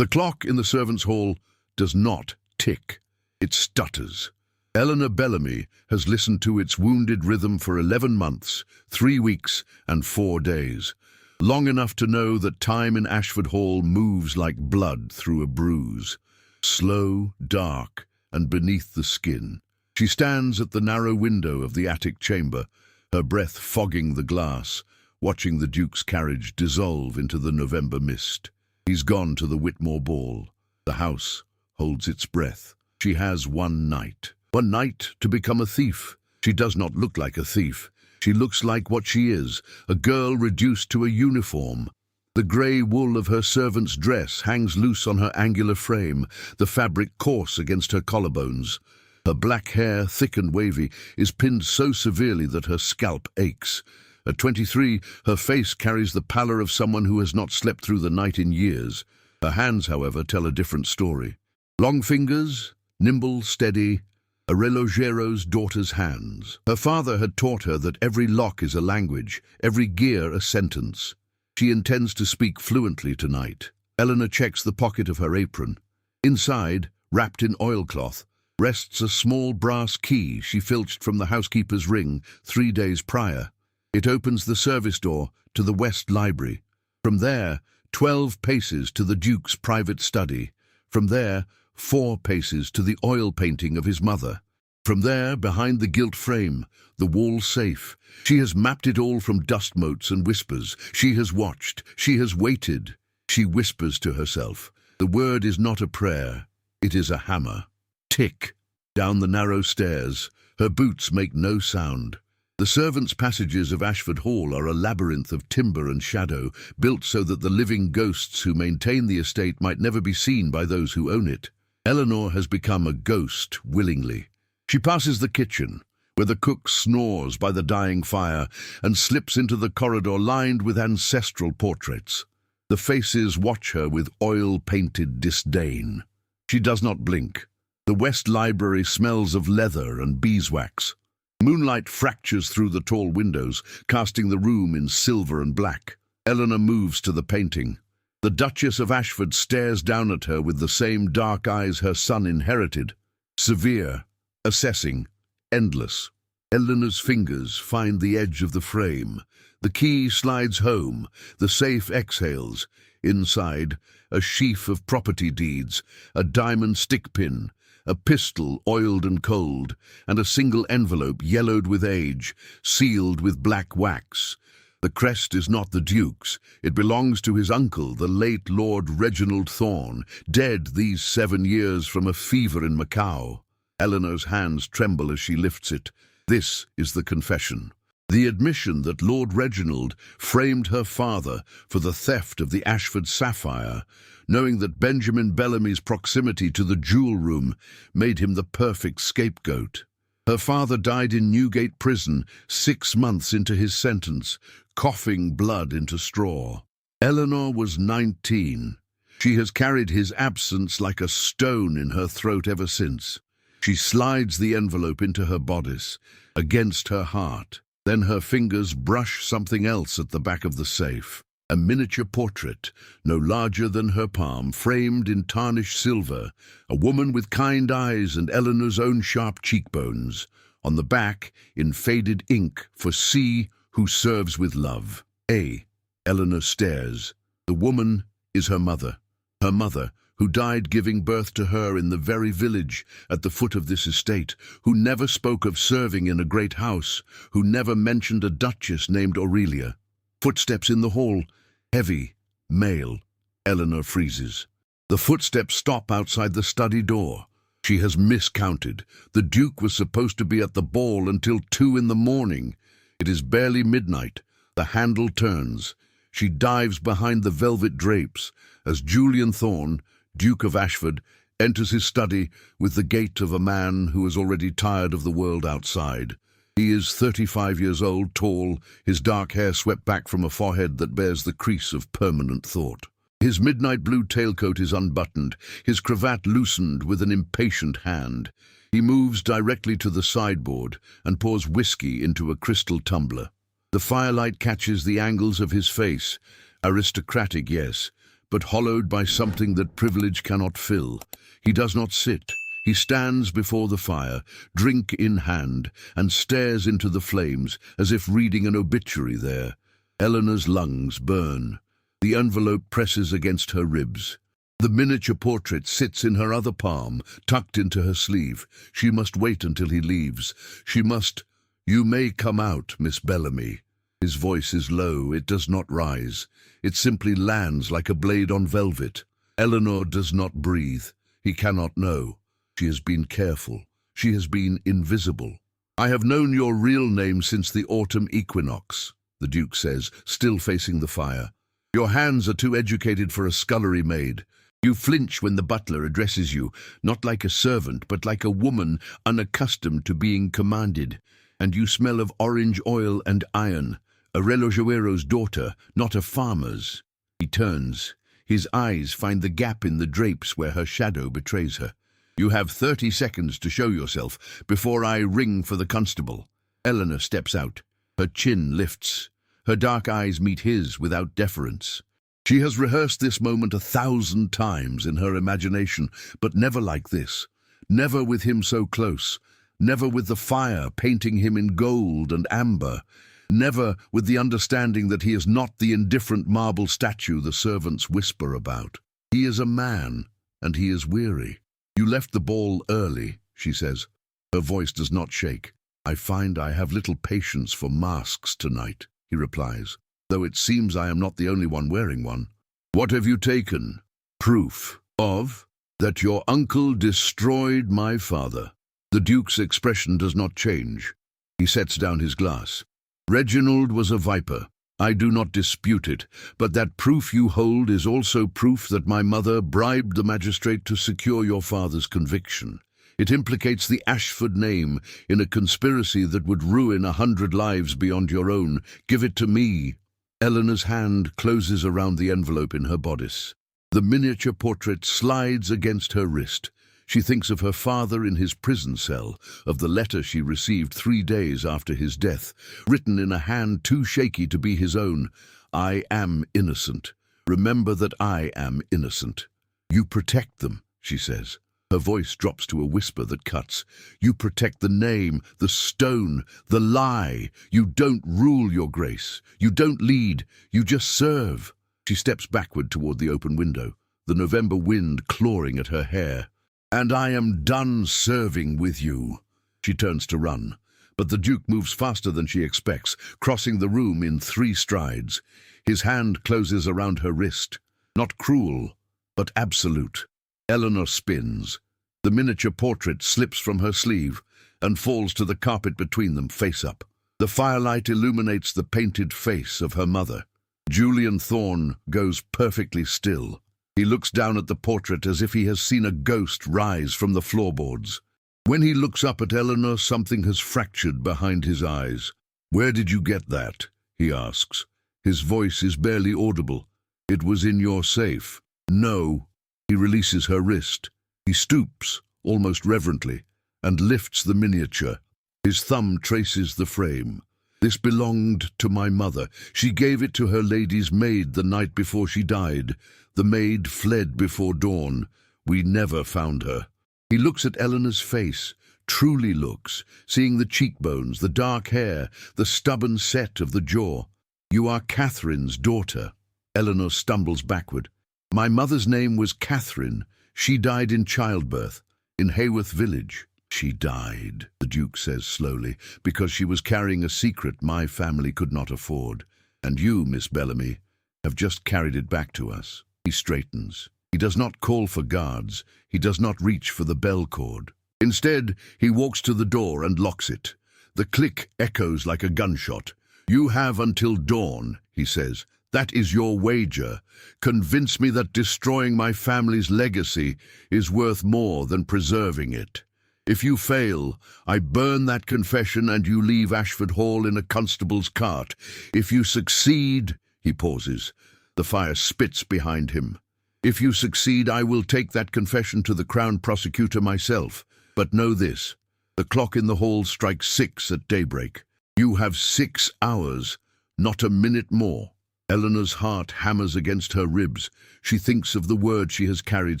The clock in the servants' hall does not tick. It stutters. Eleanor Bellamy has listened to its wounded rhythm for 11 months, 3 weeks, and 4 days. Long enough to know that time in Ashford Hall moves like blood through a bruise. Slow, dark, and beneath the skin. She stands at the narrow window of the attic chamber, her breath fogging the glass, watching the Duke's carriage dissolve into the November mist. He's gone to the Whitmore ball. The house holds its breath. She has one night. One night to become a thief. She does not look like a thief. She looks like what she is, a girl reduced to a uniform. The grey wool of her servant's dress hangs loose on her angular frame, the fabric coarse against her collarbones. Her black hair, thick and wavy, is pinned so severely that her scalp aches. At 23, her face carries the pallor of someone who has not slept through the night in years. Her hands, however, tell a different story. Long fingers, nimble, steady, a relojero's daughter's hands. Her father had taught her that every lock is a language, every gear a sentence. She intends to speak fluently tonight. Eleanor checks the pocket of her apron. Inside, wrapped in oilcloth, rests a small brass key she filched from the housekeeper's ring 3 days prior. It opens the service door to the West Library. From there, 12 paces to the Duke's private study. From there, 4 paces to the oil painting of his mother. From there, behind the gilt frame, the wall safe. She has mapped it all from dust motes and whispers. She has watched. She has waited. She whispers to herself. The word is not a prayer. It is a hammer. Tick. Down the narrow stairs. Her boots make no sound. The servants' passages of Ashford Hall are a labyrinth of timber and shadow, built so that the living ghosts who maintain the estate might never be seen by those who own it. Eleanor has become a ghost willingly. She passes the kitchen, where the cook snores by the dying fire, and slips into the corridor lined with ancestral portraits. The faces watch her with oil-painted disdain. She does not blink. The West Library smells of leather and beeswax. Moonlight fractures through the tall windows, casting the room in silver and black. Eleanor moves to the painting. The Duchess of Ashford stares down at her with the same dark eyes her son inherited. Severe, assessing, endless. Eleanor's fingers find the edge of the frame. The key slides home. The safe exhales. Inside, a sheaf of property deeds, a diamond stick pin, a pistol oiled and cold, and a single envelope yellowed with age, sealed with black wax. The crest is not the Duke's. It belongs to his uncle, the late Lord Reginald Thorne, dead these 7 years from a fever in Macau. Eleanor's hands tremble as she lifts it. This is the confession. The admission that Lord Reginald framed her father for the theft of the Ashford sapphire, knowing that Benjamin Bellamy's proximity to the jewel room made him the perfect scapegoat. Her father died in Newgate Prison 6 months into his sentence, coughing blood into straw. Eleanor was 19. She has carried his absence like a stone in her throat ever since. She slides the envelope into her bodice, against her heart. Then her fingers brush something else at the back of the safe. A miniature portrait, no larger than her palm, framed in tarnished silver. A woman with kind eyes and Eleanor's own sharp cheekbones. On the back, in faded ink, for C, who serves with love. A. Eleanor stares. The woman is her mother. Her mother, who died giving birth to her in the very village at the foot of this estate, who never spoke of serving in a great house, who never mentioned a duchess named Aurelia. Footsteps in the hall, heavy, male. Eleanor freezes. The footsteps stop outside the study door. She has miscounted. The Duke was supposed to be at the ball until 2 in the morning. It is barely midnight. The handle turns. She dives behind the velvet drapes as Julian Thorne, Duke of Ashford, enters his study with the gait of a man who is already tired of the world outside. He is 35 years old, tall, his dark hair swept back from a forehead that bears the crease of permanent thought. His midnight blue tailcoat is unbuttoned, his cravat loosened with an impatient hand. He moves directly to the sideboard and pours whiskey into a crystal tumbler. The firelight catches the angles of his face. Aristocratic, yes, but hollowed by something that privilege cannot fill. He does not sit. He stands before the fire, drink in hand, and stares into the flames as if reading an obituary there. Eleanor's lungs burn. The envelope presses against her ribs. The miniature portrait sits in her other palm, tucked into her sleeve. She must wait until he leaves. She must... "You may come out, Miss Bellamy." His voice is low. It does not rise. It simply lands like a blade on velvet. Eleanor does not breathe. He cannot know. She has been careful. She has been invisible. "I have known your real name since the autumn equinox," the Duke says, still facing the fire. "Your hands are too educated for a scullery maid. You flinch when the butler addresses you, not like a servant, but like a woman unaccustomed to being commanded. And you smell of orange oil and iron, a relojoero's daughter, not a farmer's." He turns. His eyes find the gap in the drapes where her shadow betrays her. "You have 30 seconds to show yourself before I ring for the constable." Eleanor steps out. Her chin lifts. Her dark eyes meet his without deference. She has rehearsed this moment 1,000 times in her imagination, but never like this. Never with him so close. Never with the fire painting him in gold and amber. Never with the understanding that he is not the indifferent marble statue the servants whisper about. He is a man, and he is weary. "You left the ball early," she says. Her voice does not shake. "I find I have little patience for masks tonight," he replies, "though it seems I am not the only one wearing one." "What have you taken?" "Proof of that your uncle destroyed my father." The Duke's expression does not change. He sets down his glass. "Reginald was a viper. I do not dispute it, but that proof you hold is also proof that my mother bribed the magistrate to secure your father's conviction. It implicates the Ashford name in a conspiracy that would ruin 100 lives beyond your own. Give it to me." Eleanor's hand closes around the envelope in her bodice. The miniature portrait slides against her wrist. She thinks of her father in his prison cell, of the letter she received 3 days after his death, written in a hand too shaky to be his own. "I am innocent. Remember that I am innocent." "You protect them," she says. Her voice drops to a whisper that cuts. "You protect the name, the stone, the lie. You don't rule, Your Grace. You don't lead. You just serve." She steps backward toward the open window, the November wind clawing at her hair. "And I am done serving with you." She turns to run, but the Duke moves faster than she expects, crossing the room in 3 strides. His hand closes around her wrist. Not cruel, but absolute. Eleanor spins. The miniature portrait slips from her sleeve and falls to the carpet between them, face up. The firelight illuminates the painted face of her mother. Julian Thorne goes perfectly still. He looks down at the portrait as if he has seen a ghost rise from the floorboards. When he looks up at Eleanor, something has fractured behind his eyes. "Where did you get that?" he asks. His voice is barely audible. "It was in your safe." "No." He releases her wrist. He stoops, almost reverently, and lifts the miniature. His thumb traces the frame. "This belonged to my mother. She gave it to her lady's maid the night before she died. The maid fled before dawn. We never found her." He looks at Eleanor's face, truly looks, seeing the cheekbones, the dark hair, the stubborn set of the jaw. "You are Catherine's daughter." Eleanor stumbles backward. "My mother's name was Catherine. She died in childbirth, in Hayworth Village." "She died," the Duke says slowly, "because she was carrying a secret my family could not afford. And you, Miss Bellamy, have just carried it back to us." He straightens. He does not call for guards. He does not reach for the bell cord. Instead, he walks to the door and locks it. The click echoes like a gunshot. "You have until dawn," he says. "That is your wager. Convince me that destroying my family's legacy is worth more than preserving it. If you fail, I burn that confession and you leave Ashford Hall in a constable's cart. If you succeed," he pauses. The fire spits behind him. "If you succeed, I will take that confession to the Crown Prosecutor myself. But know this, the clock in the hall strikes 6 at daybreak. You have 6 hours, not a minute more." Eleanor's heart hammers against her ribs. She thinks of the word she has carried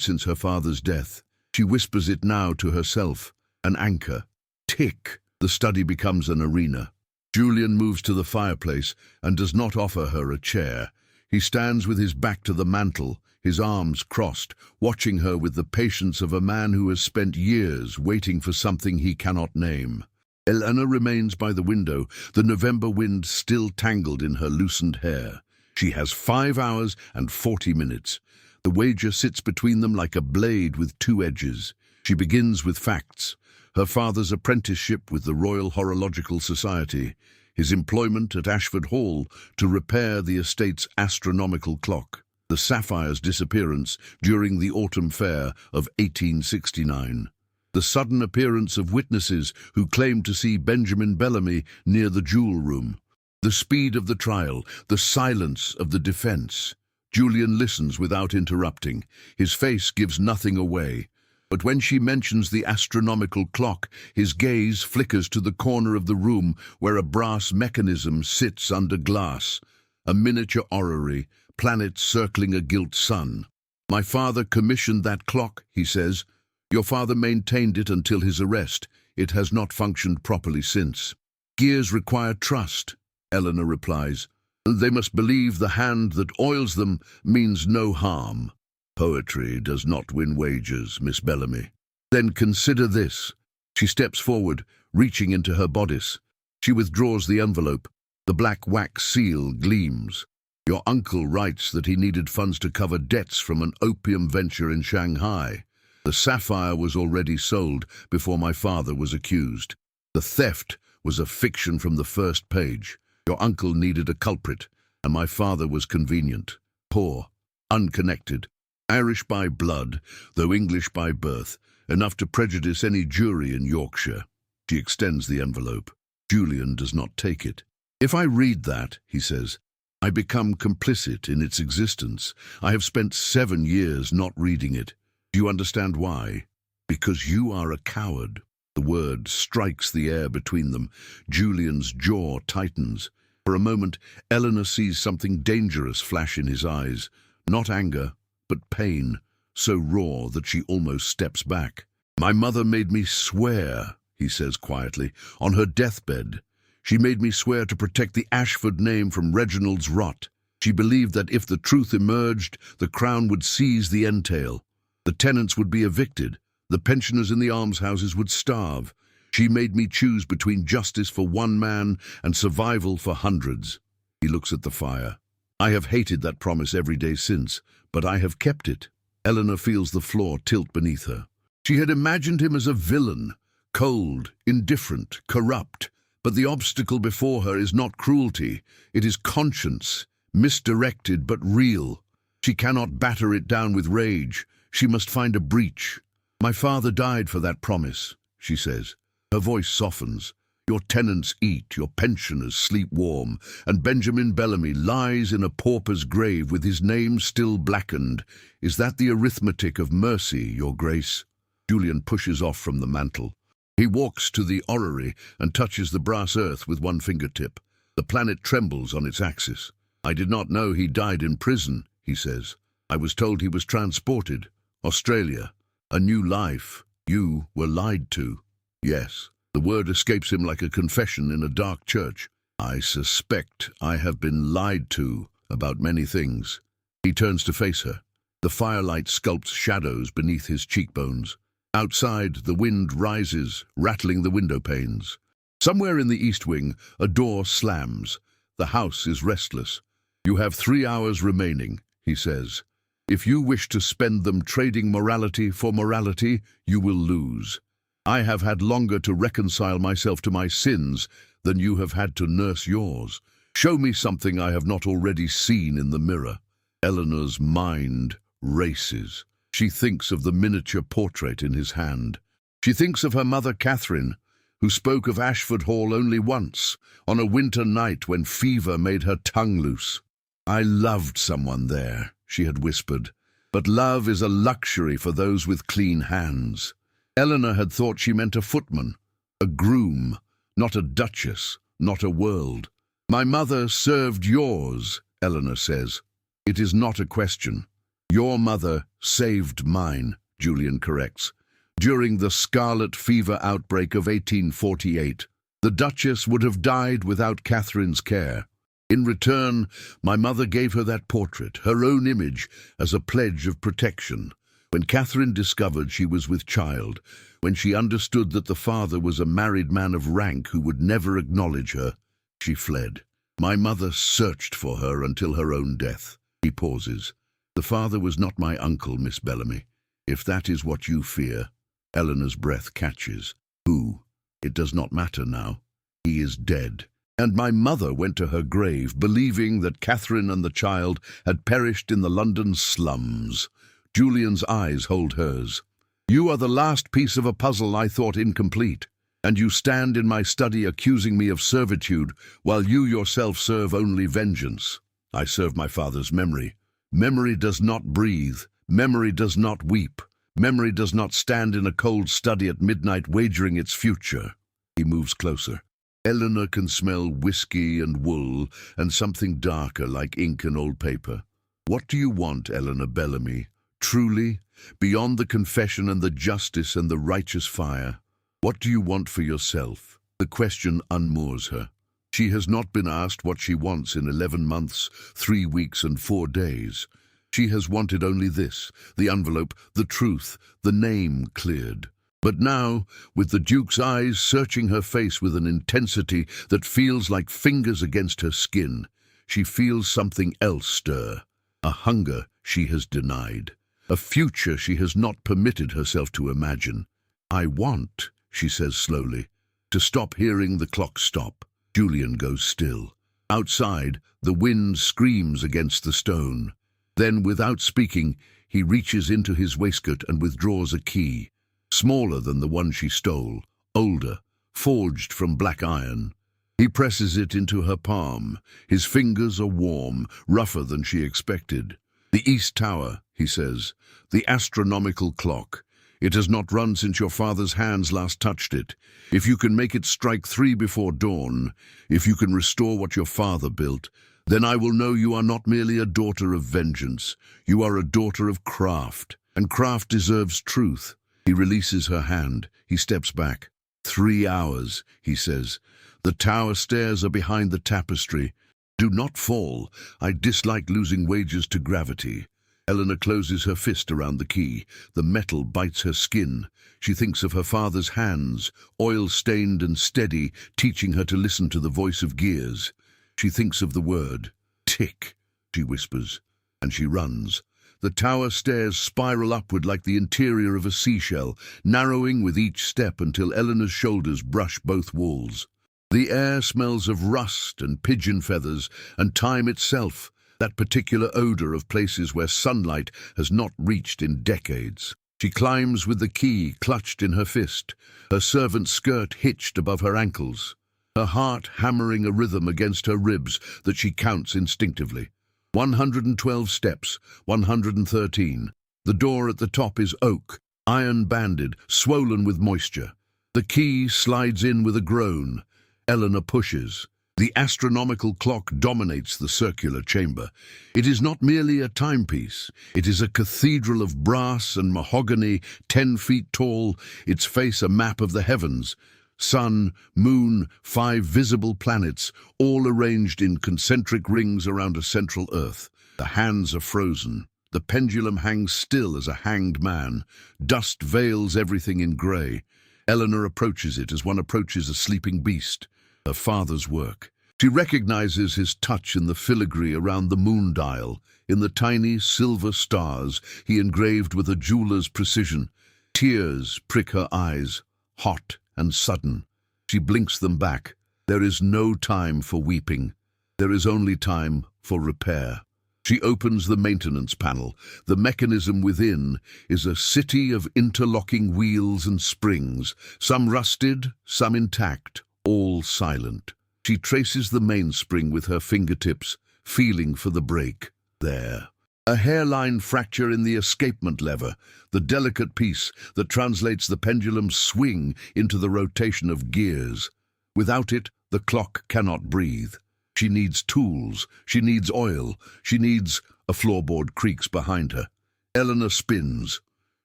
since her father's death. She whispers it now to herself. An anchor. Tick. The study becomes an arena. Julian moves to the fireplace and does not offer her a chair. He stands with his back to the mantel, his arms crossed, watching her with the patience of a man who has spent years waiting for something he cannot name. Eleanor remains by the window, the November wind still tangled in her loosened hair. She has 5 hours and 40 minutes. The wager sits between them like a blade with 2 edges. She begins with facts. Her father's apprenticeship with the Royal Horological Society, his employment at Ashford Hall to repair the estate's astronomical clock, the Sapphire's disappearance during the autumn fair of 1869, the sudden appearance of witnesses who claimed to see Benjamin Bellamy near the jewel room, the speed of the trial, the silence of the defense. Julian listens without interrupting. His face gives nothing away. But when she mentions the astronomical clock, his gaze flickers to the corner of the room where a brass mechanism sits under glass, a miniature orrery, planets circling a gilt sun. "My father commissioned that clock," he says. "Your father maintained it until his arrest. It has not functioned properly since." "Gears require trust," Eleanor replies. "They must believe the hand that oils them means no harm." "Poetry does not win wagers, Miss Bellamy." "Then consider this." She steps forward, reaching into her bodice. She withdraws the envelope. The black wax seal gleams. "Your uncle writes that he needed funds to cover debts from an opium venture in Shanghai. The sapphire was already sold before my father was accused. The theft was a fiction from the first page. Your uncle needed a culprit, and my father was convenient, poor, unconnected, Irish by blood, though English by birth, enough to prejudice any jury in Yorkshire." She extends the envelope. Julian does not take it. "If I read that," he says, "I become complicit in its existence. I have spent 7 years not reading it. Do you understand why? Because you are a coward." The word strikes the air between them. Julian's jaw tightens. For a moment, Eleanor sees something dangerous flash in his eyes. Not anger, but pain, so raw that she almost steps back. "My mother made me swear," he says quietly, "on her deathbed. She made me swear to protect the Ashford name from Reginald's rot. She believed that if the truth emerged, the Crown would seize the entail. The tenants would be evicted. The pensioners in the almshouses would starve. She made me choose between justice for one man and survival for hundreds." He looks at the fire. "I have hated that promise every day since, but I have kept it." Eleanor feels the floor tilt beneath her. She had imagined him as a villain, cold, indifferent, corrupt. But the obstacle before her is not cruelty. It is conscience, misdirected but real. She cannot batter it down with rage. She must find a breach. "My father died for that promise," she says. Her voice softens. "Your tenants eat, your pensioners sleep warm, and Benjamin Bellamy lies in a pauper's grave with his name still blackened. Is that the arithmetic of mercy, Your Grace?" Julian pushes off from the mantel. He walks to the orrery and touches the brass earth with one fingertip. The planet trembles on its axis. "I did not know he died in prison," he says. "I was told he was transported. Australia. A new life. You were lied to." "Yes." The word escapes him like a confession in a dark church. "I suspect I have been lied to about many things." He turns to face her. The firelight sculpts shadows beneath his cheekbones. Outside, the wind rises, rattling the window panes. Somewhere in the east wing, a door slams. The house is restless. "You have 3 hours remaining," he says. "If you wish to spend them trading morality for morality, you will lose. I have had longer to reconcile myself to my sins than you have had to nurse yours. Show me something I have not already seen in the mirror." Eleanor's mind races. She thinks of the miniature portrait in his hand. She thinks of her mother Catherine, who spoke of Ashford Hall only once, on a winter night when fever made her tongue loose. "I loved someone there," she had whispered, "but love is a luxury for those with clean hands." Eleanor had thought she meant a footman, a groom, not a duchess, not a world. "My mother served yours," Eleanor says. It is not a question. Your mother saved mine, Julian corrects. During the scarlet fever outbreak of 1848, the Duchess would have died without Catherine's care. In return, my mother gave her that portrait, her own image, as a pledge of protection. When Catherine discovered she was with child, when she understood that the father was a married man of rank who would never acknowledge her, she fled. My mother searched for her until her own death. He pauses. The father was not my uncle, Miss Bellamy. If that is what you fear. Eleanor's breath catches. Who? It does not matter now. He is dead. And my mother went to her grave, believing that Catherine and the child had perished in the London slums. Julian's eyes hold hers. You are the last piece of a puzzle I thought incomplete, and you stand in my study accusing me of servitude, while you yourself serve only vengeance. I serve my father's memory. Memory does not breathe. Memory does not weep. Memory does not stand in a cold study at midnight wagering its future. He moves closer. Eleanor can smell whiskey and wool and something darker like ink and old paper. What do you want, Eleanor Bellamy? Truly, beyond the confession and the justice and the righteous fire? What do you want for yourself? The question unmoors her. She has not been asked what she wants in 11 months, 3 weeks and 4 days. She has wanted only this, the envelope, the truth, the name cleared. But now, with the Duke's eyes searching her face with an intensity that feels like fingers against her skin, she feels something else stir, a hunger she has denied, a future she has not permitted herself to imagine. I want, she says slowly, to stop hearing the clock stop. Julian goes still. Outside, the wind screams against the stone. Then, without speaking, he reaches into his waistcoat and withdraws a key, smaller than the one she stole, older, forged from black iron. He presses it into her palm. His fingers are warm, rougher than she expected. The East Tower, he says, the astronomical clock. It has not run since your father's hands last touched it. If you can make it strike 3 before dawn, if you can restore what your father built, then I will know you are not merely a daughter of vengeance. You are a daughter of craft, and craft deserves truth. He releases her hand. He steps back. 3 hours, he says. The tower stairs are behind the tapestry. Do not fall. I dislike losing wages to gravity. Eleanor closes her fist around the key. The metal bites her skin. She thinks of her father's hands, oil-stained and steady, teaching her to listen to the voice of gears. She thinks of the word, tick, she whispers, and she runs. The tower stairs spiral upward like the interior of a seashell, narrowing with each step until Eleanor's shoulders brush both walls. The air smells of rust and pigeon feathers and time itself, that particular odor of places where sunlight has not reached in decades. She climbs with the key clutched in her fist, her servant's skirt hitched above her ankles, her heart hammering a rhythm against her ribs that she counts instinctively. 112 steps, 113. The door at the top is oak, iron-banded, swollen with moisture. The key slides in with a groan. Eleanor pushes. The astronomical clock dominates the circular chamber. It is not merely a timepiece. It is a cathedral of brass and mahogany, 10 feet tall, its face a map of the heavens. Sun, moon, 5 visible planets, all arranged in concentric rings around a central earth. The hands are frozen. The pendulum hangs still as a hanged man. Dust veils everything in grey. Eleanor approaches it as one approaches a sleeping beast. Her father's work. She recognizes his touch in the filigree around the moon dial, in the tiny silver stars he engraved with a jeweler's precision. Tears prick her eyes, hot and sudden. She blinks them back. There is no time for weeping. There is only time for repair. She opens the maintenance panel. The mechanism within is a city of interlocking wheels and springs, some rusted, some intact, all silent. She traces the mainspring with her fingertips, feeling for the brake. There. A hairline fracture in the escapement lever, the delicate piece that translates the pendulum's swing into the rotation of gears. Without it, the clock cannot breathe. She needs tools. She needs oil. She needs... A floorboard creaks behind her. Eleanor spins.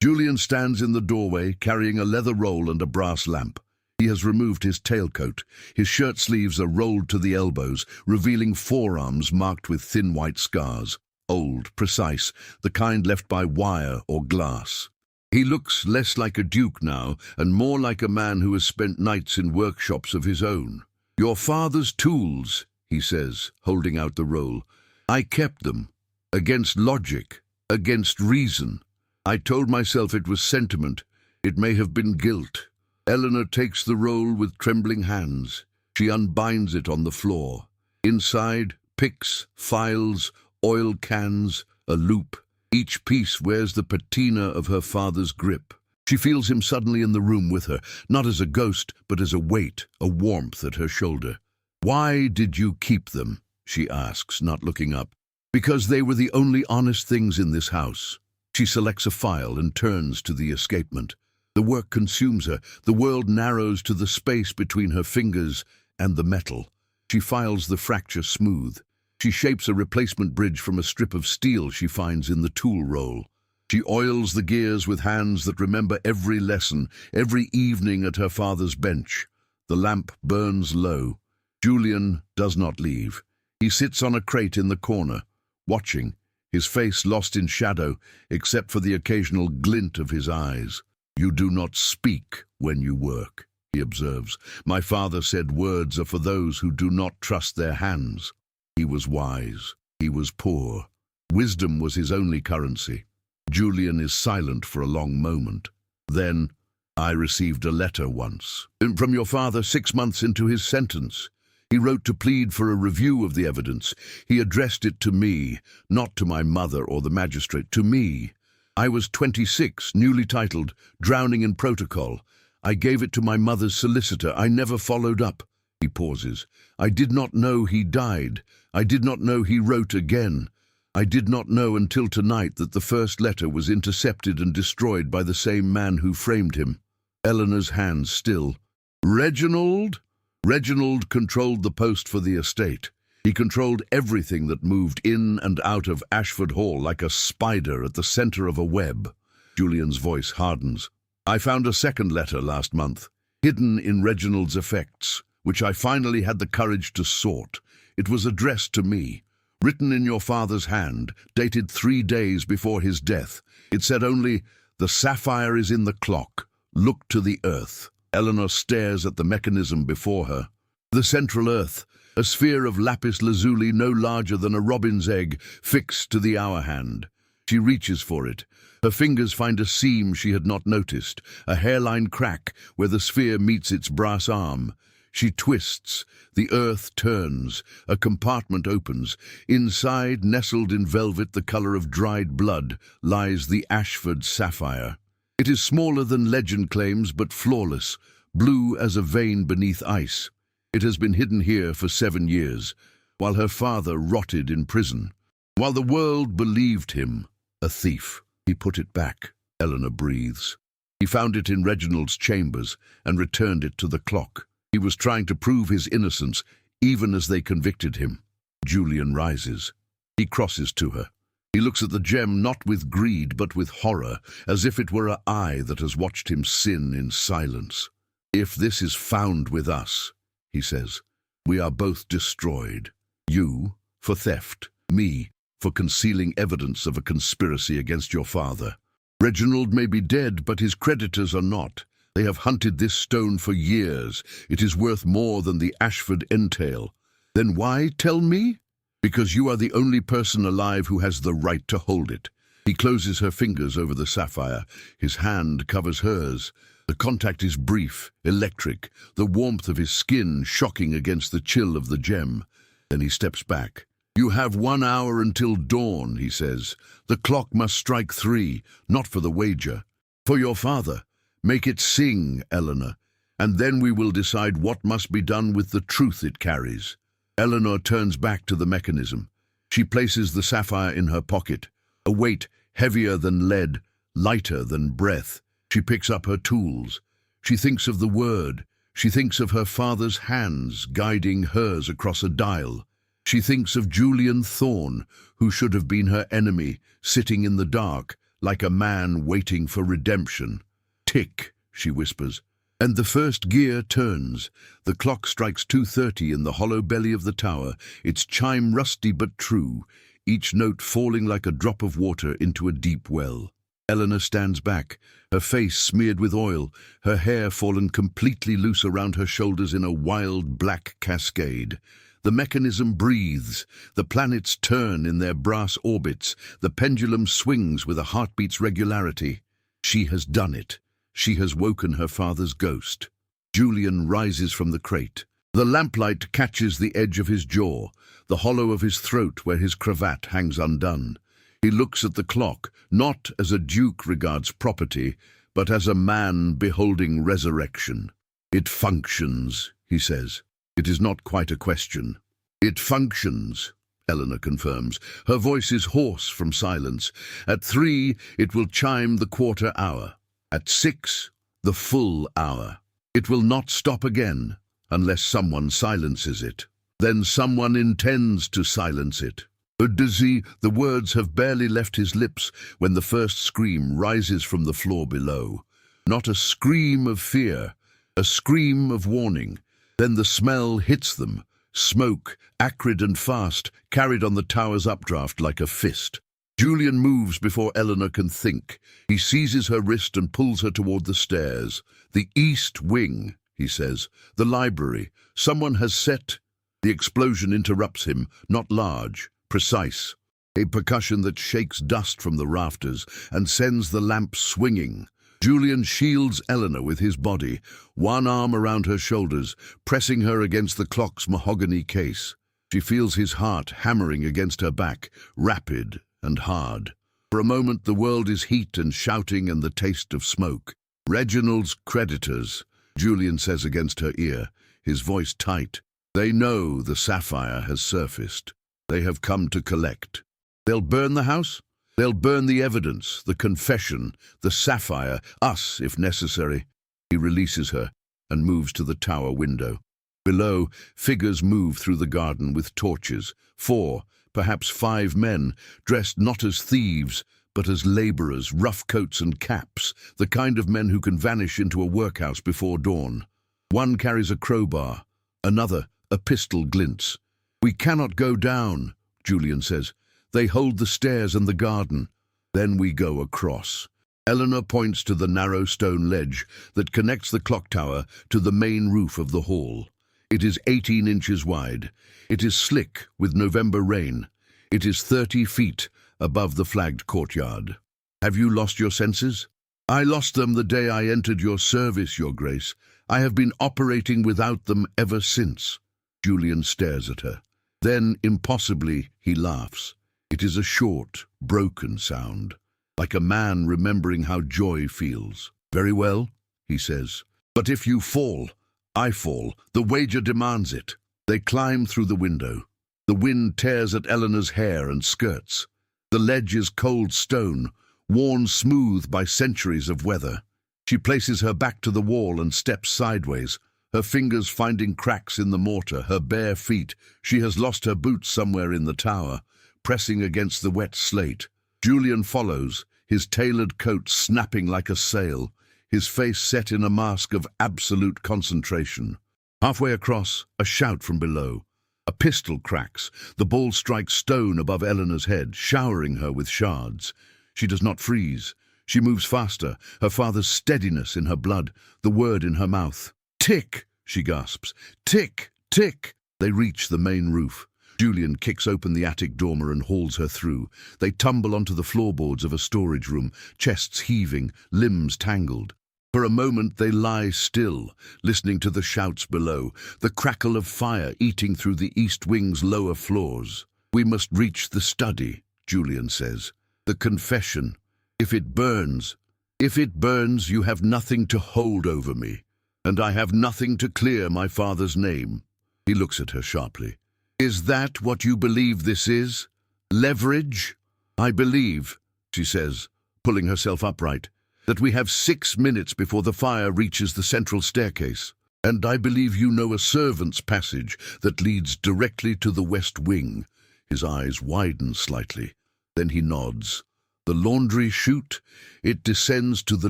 Julian stands in the doorway, carrying a leather roll and a brass lamp. He has removed his tailcoat. His shirt sleeves are rolled to the elbows, revealing forearms marked with thin white scars. Old, precise, the kind left by wire or glass. He looks less like a duke now, and more like a man who has spent nights in workshops of his own. "Your father's tools," he says, holding out the roll. "I kept them. Against logic. Against reason. I told myself it was sentiment. It may have been guilt." Eleanor takes the roll with trembling hands. She unbinds it on the floor. Inside, picks, files, oil cans, a loop. Each piece wears the patina of her father's grip. She feels him suddenly in the room with her, not as a ghost, but as a weight, a warmth at her shoulder. "Why did you keep them?" she asks, not looking up. "Because they were the only honest things in this house." She selects a file and turns to the escapement. The work consumes her. The world narrows to the space between her fingers and the metal. She files the fracture smooth. She shapes a replacement bridge from a strip of steel she finds in the tool roll. She oils the gears with hands that remember every lesson, every evening at her father's bench. The lamp burns low. Julian does not leave. He sits on a crate in the corner, watching, his face lost in shadow, except for the occasional glint of his eyes. "You do not speak when you work," he observes. "My father said words are for those who do not trust their hands." He was wise. He was poor. Wisdom was his only currency. Julian is silent for a long moment. Then, "I received a letter once. From your father 6 months into his sentence. He wrote to plead for a review of the evidence. He addressed it to me, not to my mother or the magistrate, to me. I was 26, newly titled, drowning in protocol. I gave it to my mother's solicitor. I never followed up." He pauses. "I did not know he died. I did not know he wrote again. I did not know until tonight that the first letter was intercepted and destroyed by the same man who framed him." Eleanor's hands still. "Reginald?" Reginald controlled the post for the estate. He controlled everything that moved in and out of Ashford Hall like a spider at the center of a web. Julian's voice hardens. "I found a second letter last month, hidden in Reginald's effects, which I finally had the courage to sort. It was addressed to me, written in your father's hand, dated 3 days before his death. It said only, 'The sapphire is in the clock. Look to the earth.'" Eleanor stares at the mechanism before her. The central earth, a sphere of lapis lazuli no larger than a robin's egg, fixed to the hour hand. She reaches for it. Her fingers find a seam she had not noticed, a hairline crack where the sphere meets its brass arm. She twists. The earth turns. A compartment opens. Inside, nestled in velvet the color of dried blood, lies the Ashford sapphire. It is smaller than legend claims, but flawless, blue as a vein beneath ice. It has been hidden here for 7 years, while her father rotted in prison. While the world believed him a thief. He put it back. Eleanor breathes. He found it in Reginald's chambers and returned it to the clock. He was trying to prove his innocence, even as they convicted him. Julian rises. He crosses to her. He looks at the gem not with greed, but with horror, as if it were an eye that has watched him sin in silence. "If this is found with us," he says, "we are both destroyed. You, for theft. Me, for concealing evidence of a conspiracy against your father. Reginald may be dead, but his creditors are not. They have hunted this stone for years. It is worth more than the Ashford entail. Then why tell me? Because you are the only person alive who has the right to hold it." He closes her fingers over the sapphire. His hand covers hers. The contact is brief, electric, the warmth of his skin shocking against the chill of the gem. Then he steps back. "You have 1 hour until dawn," he says. "The clock must strike 3, not for the wager. For your father. Make it sing, Eleanor, and then we will decide what must be done with the truth it carries." Eleanor turns back to the mechanism. She places the sapphire in her pocket, a weight heavier than lead, lighter than breath. She picks up her tools. She thinks of the word. She thinks of her father's hands guiding hers across a dial. She thinks of Julian Thorne, who should have been her enemy, sitting in the dark, like a man waiting for redemption. Tick, she whispers, and the first gear turns. The clock strikes 2:30 in the hollow belly of the tower, its chime rusty but true, each note falling like a drop of water into a deep well. Eleanor stands back, her face smeared with oil, her hair fallen completely loose around her shoulders in a wild black cascade. The mechanism breathes, the planets turn in their brass orbits, the pendulum swings with a heartbeat's regularity. She has done it. She has woken her father's ghost. Julian rises from the crate. The lamplight catches the edge of his jaw, the hollow of his throat where his cravat hangs undone. He looks at the clock, not as a duke regards property, but as a man beholding resurrection. It functions, he says. It is not quite a question. It functions, Eleanor confirms. Her voice is hoarse from silence. At 3, it will chime the quarter hour. At 6, the full hour. It will not stop again, unless someone silences it. Then someone intends to silence it. The words have barely left his lips when the first scream rises from the floor below. Not a scream of fear, a scream of warning. Then the smell hits them, smoke, acrid and fast, carried on the tower's updraft like a fist. Julian moves before Eleanor can think. He seizes her wrist and pulls her toward the stairs. The east wing, he says. The library. Someone has set... The explosion interrupts him, not large, precise. A percussion that shakes dust from the rafters and sends the lamp swinging. Julian shields Eleanor with his body, one arm around her shoulders, pressing her against the clock's mahogany case. She feels his heart hammering against her back, rapid and hard. For a moment the world is heat and shouting and the taste of smoke. Reginald's creditors, Julian says against her ear, his voice tight. They know the sapphire has surfaced. They have come to collect. They'll burn the house? They'll burn the evidence, the confession, the sapphire, us if necessary. He releases her and moves to the tower window. Below, figures move through the garden with torches. 4, perhaps 5 men, dressed not as thieves, but as laborers, rough coats and caps, the kind of men who can vanish into a workhouse before dawn. One carries a crowbar, another a pistol glints. We cannot go down, Julian says. They hold the stairs and the garden. Then we go across. Eleanor points to the narrow stone ledge that connects the clock tower to the main roof of the hall. It is 18 inches wide. It is slick with November rain. It is 30 feet above the flagged courtyard. Have you lost your senses? I lost them the day I entered your service, Your Grace. I have been operating without them ever since. Julian stares at her. Then, impossibly, he laughs. It is a short, broken sound, like a man remembering how joy feels. Very well, he says. But if you fall, I fall. The wager demands it. They climb through the window. The wind tears at Eleanor's hair and skirts. The ledge is cold stone, worn smooth by centuries of weather. She places her back to the wall and steps sideways, her fingers finding cracks in the mortar, her bare feet. She has lost her boots somewhere in the tower, pressing against the wet slate. Julian follows, his tailored coat snapping like a sail, his face set in a mask of absolute concentration. Halfway across, a shout from below. A pistol cracks. The ball strikes stone above Eleanor's head, showering her with shards. She does not freeze. She moves faster, her father's steadiness in her blood, the word in her mouth. Tick, she gasps. Tick, tick. They reach the main roof. Julian kicks open the attic dormer and hauls her through. They tumble onto the floorboards of a storage room, chests heaving, limbs tangled. For a moment they lie still, listening to the shouts below, the crackle of fire eating through the east wing's lower floors. We must reach the study, Julian says. The confession. If it burns, you have nothing to hold over me, and I have nothing to clear my father's name. He looks at her sharply. Is that what you believe this is? Leverage? I believe, she says, pulling herself upright, that we have 6 minutes before the fire reaches the central staircase. And I believe you know a servant's passage that leads directly to the west wing. His eyes widen slightly. Then he nods. The laundry chute? It descends to the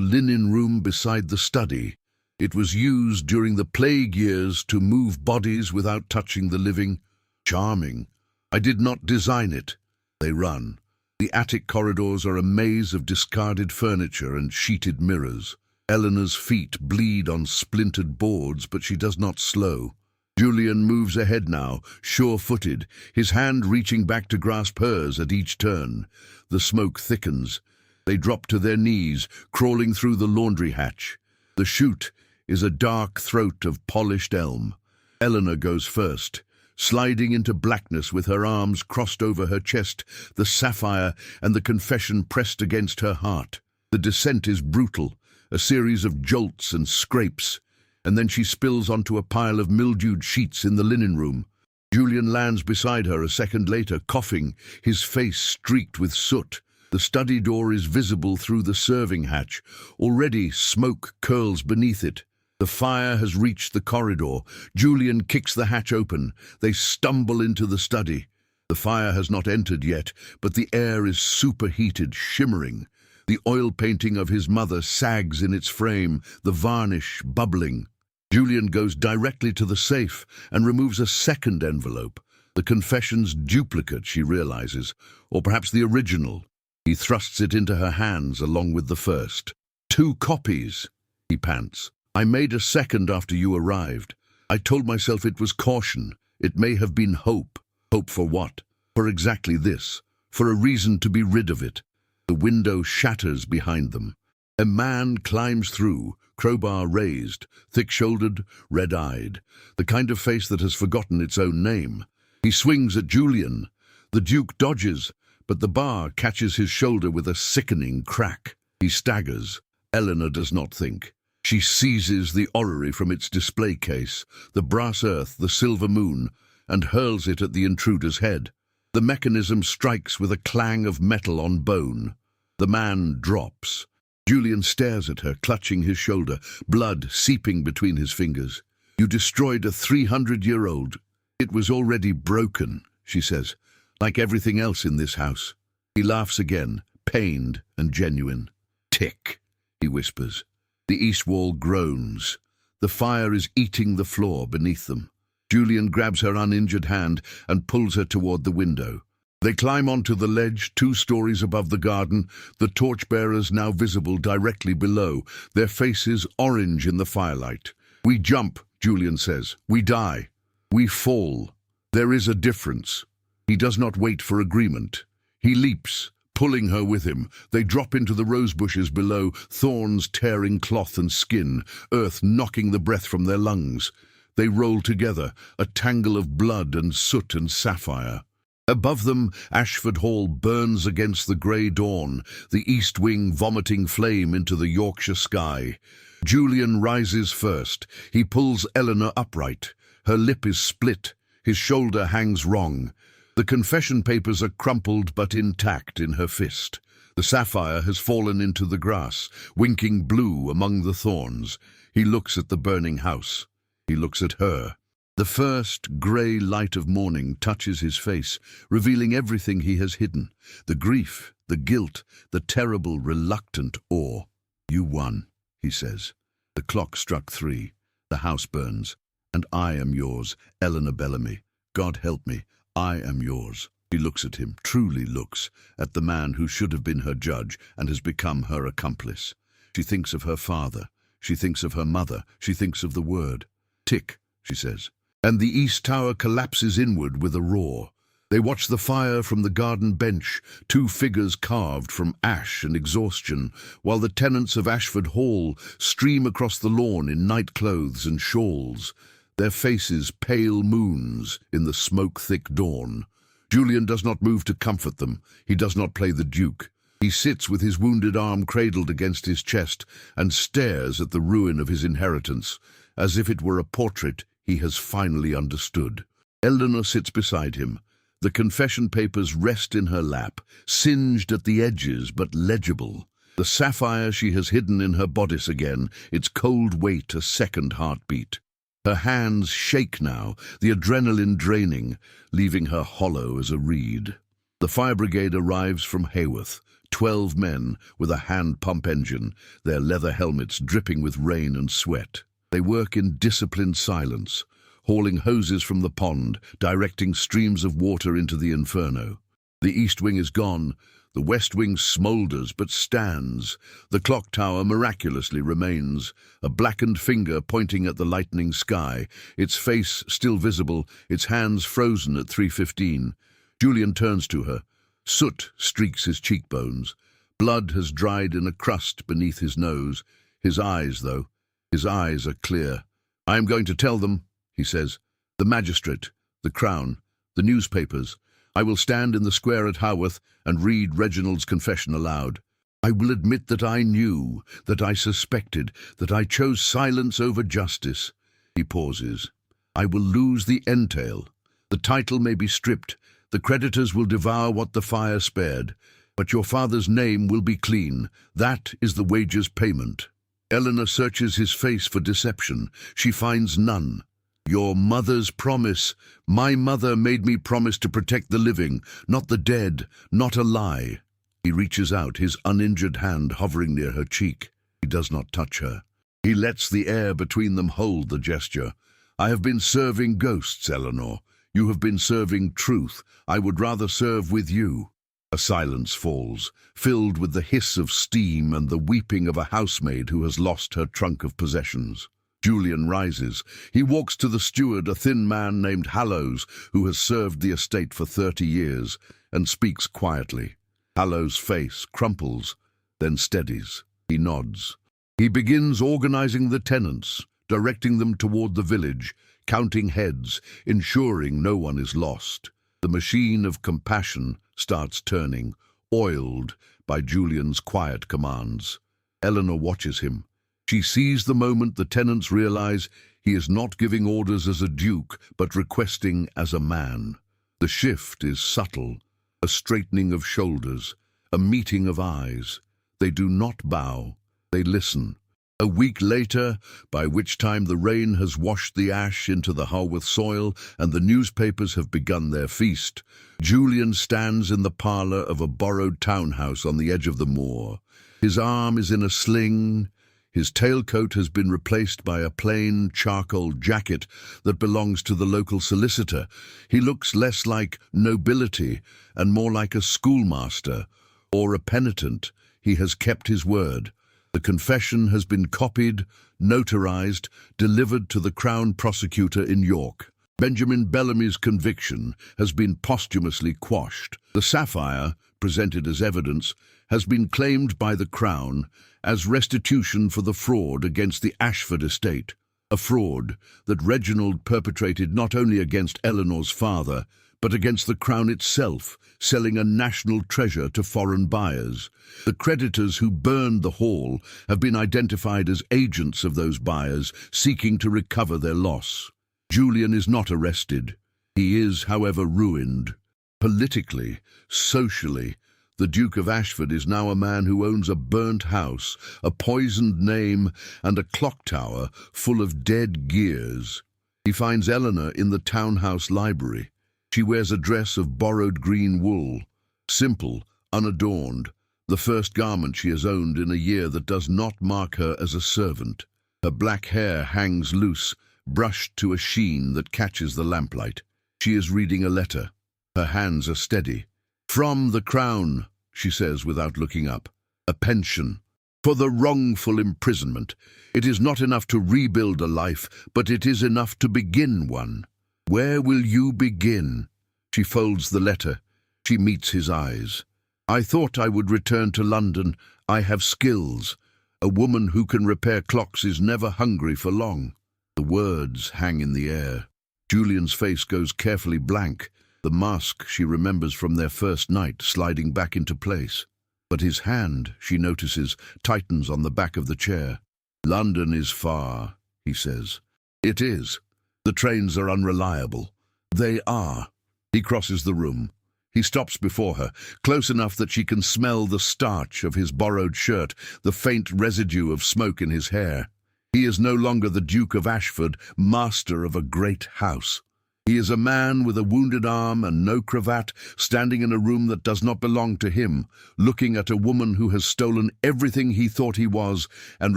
linen room beside the study. It was used during the plague years to move bodies without touching the living. Charming. I did not design it. They run. The attic corridors are a maze of discarded furniture and sheeted mirrors. Eleanor's feet bleed on splintered boards, but she does not slow. Julian moves ahead now, sure-footed, his hand reaching back to grasp hers at each turn. The smoke thickens. They drop to their knees, crawling through the laundry hatch. The chute is a dark throat of polished elm. Eleanor goes first, sliding into blackness with her arms crossed over her chest, the sapphire and the confession pressed against her heart. The descent is brutal, a series of jolts and scrapes, and then she spills onto a pile of mildewed sheets in the linen room. Julian lands beside her a second later, coughing, his face streaked with soot. The study door is visible through the serving hatch. Already smoke curls beneath it. The fire has reached the corridor. Julian kicks the hatch open. They stumble into the study. The fire has not entered yet, but the air is superheated, shimmering. The oil painting of his mother sags in its frame, the varnish bubbling. Julian goes directly to the safe and removes a second envelope. The confession's duplicate, she realizes, or perhaps the original. He thrusts it into her hands along with the first. 2 copies, he pants. I made a second after you arrived. I told myself it was caution. It may have been hope. Hope for what? For exactly this. For a reason to be rid of it. The window shatters behind them. A man climbs through, crowbar raised, thick-shouldered, red-eyed, the kind of face that has forgotten its own name. He swings at Julian. The Duke dodges, but the bar catches his shoulder with a sickening crack. He staggers. Eleanor does not think. She seizes the orrery from its display case, the brass earth, the silver moon, and hurls it at the intruder's head. The mechanism strikes with a clang of metal on bone. The man drops. Julian stares at her, clutching his shoulder, blood seeping between his fingers. You destroyed a 300-year-old. It was already broken, she says, like everything else in this house. He laughs again, pained and genuine. Tick, he whispers. The east wall groans. The fire is eating the floor beneath them. Julian grabs her uninjured hand and pulls her toward the window. They climb onto the ledge 2 stories above the garden, the torchbearers now visible directly below, their faces orange in the firelight. We jump, Julian says. We die. We fall. There is a difference. He does not wait for agreement. He leaps, pulling her with him. They drop into the rose bushes below, thorns tearing cloth and skin, earth knocking the breath from their lungs. They roll together, a tangle of blood and soot and sapphire. Above them, Ashford Hall burns against the grey dawn, the east wing vomiting flame into the Yorkshire sky. Julian rises first. He pulls Eleanor upright. Her lip is split. His shoulder hangs wrong. The confession papers are crumpled but intact in her fist. The sapphire has fallen into the grass, winking blue among the thorns. He looks at the burning house. He looks at her. The first grey light of morning touches his face, revealing everything he has hidden. The grief, the guilt, the terrible, reluctant awe. You won, he says. The clock struck 3. The house burns. And I am yours, Eleanor Bellamy. God help me, I am yours. She looks at him, truly looks, at the man who should have been her judge and has become her accomplice. She thinks of her father. She thinks of her mother. She thinks of the word. Tick, she says. And the east tower collapses inward with a roar. They watch the fire from the garden bench, 2 figures carved from ash and exhaustion, while the tenants of Ashford Hall stream across the lawn in night clothes and shawls, their faces pale moons in the smoke-thick dawn. Julian does not move to comfort them. He does not play the Duke. He sits with his wounded arm cradled against his chest and stares at the ruin of his inheritance, as if it were a portrait he has finally understood. Eleanor sits beside him. The confession papers rest in her lap, singed at the edges but legible. The sapphire she has hidden in her bodice again, its cold weight a second heartbeat. Her hands shake now, the adrenaline draining, leaving her hollow as a reed. The fire brigade arrives from Haworth, 12 men with a hand pump engine, their leather helmets dripping with rain and sweat. They work in disciplined silence, hauling hoses from the pond, directing streams of water into the inferno. The east wing is gone. The west wing smoulders but stands. The clock tower miraculously remains, a blackened finger pointing at the lightening sky, its face still visible, its hands frozen at 3:15. Julian turns to her. Soot streaks his cheekbones. Blood has dried in a crust beneath his nose. His eyes are clear. "I am going to tell them," he says. "The magistrate, the Crown, the newspapers. I will stand in the square at Haworth and read Reginald's confession aloud. I will admit that I knew, that I suspected, that I chose silence over justice." He pauses. "I will lose the entail. The title may be stripped. The creditors will devour what the fire spared. But your father's name will be clean. That is the wages payment." Eleanor searches his face for deception. She finds none. "Your mother's promise. My mother made me promise to protect the living, not the dead, not a lie." He reaches out, his uninjured hand hovering near her cheek. He does not touch her. He lets the air between them hold the gesture. "I have been serving ghosts, Eleanor. You have been serving truth. I would rather serve with you." A silence falls, filled with the hiss of steam and the weeping of a housemaid who has lost her trunk of possessions. Julian rises. He walks to the steward, a thin man named Hallows, who has served the estate for 30 years, and speaks quietly. Hallows' face crumples, then steadies. He nods. He begins organizing the tenants, directing them toward the village, counting heads, ensuring no one is lost. The machine of compassion starts turning, oiled by Julian's quiet commands. Eleanor watches him. She sees the moment the tenants realize he is not giving orders as a duke, but requesting as a man. The shift is subtle, a straightening of shoulders, a meeting of eyes. They do not bow, they listen. A week later, by which time the rain has washed the ash into the Haworth soil and the newspapers have begun their feast, Julian stands in the parlour of a borrowed townhouse on the edge of the moor. His arm is in a sling. His tailcoat has been replaced by a plain charcoal jacket that belongs to the local solicitor. He looks less like nobility and more like a schoolmaster or a penitent. He has kept his word. The confession has been copied, notarized, delivered to the Crown Prosecutor in York. Benjamin Bellamy's conviction has been posthumously quashed. The sapphire, presented as evidence, has been claimed by the Crown as restitution for the fraud against the Ashford estate, a fraud that Reginald perpetrated not only against Eleanor's father, but against the Crown itself, selling a national treasure to foreign buyers. The creditors who burned the hall have been identified as agents of those buyers seeking to recover their loss. Julian is not arrested. He is, however, ruined. Politically, socially, the Duke of Ashford is now a man who owns a burnt house, a poisoned name, and a clock tower full of dead gears. He finds Eleanor in the townhouse library. She wears a dress of borrowed green wool, simple, unadorned, the first garment she has owned in a year that does not mark her as a servant. Her black hair hangs loose, brushed to a sheen that catches the lamplight. She is reading a letter. Her hands are steady. "From the Crown," she says without looking up. "A pension. For the wrongful imprisonment. It is not enough to rebuild a life, but it is enough to begin one. Where will you begin?" She folds the letter. She meets his eyes. "I thought I would return to London. I have skills. A woman who can repair clocks is never hungry for long." The words hang in the air. Julian's face goes carefully blank, the mask she remembers from their first night sliding back into place. But his hand, she notices, tightens on the back of the chair. "London is far," he says. "It is. The trains are unreliable." "They are." He crosses the room. He stops before her, close enough that she can smell the starch of his borrowed shirt, the faint residue of smoke in his hair. He is no longer the Duke of Ashford, master of a great house. He is a man with a wounded arm and no cravat, standing in a room that does not belong to him, looking at a woman who has stolen everything he thought he was and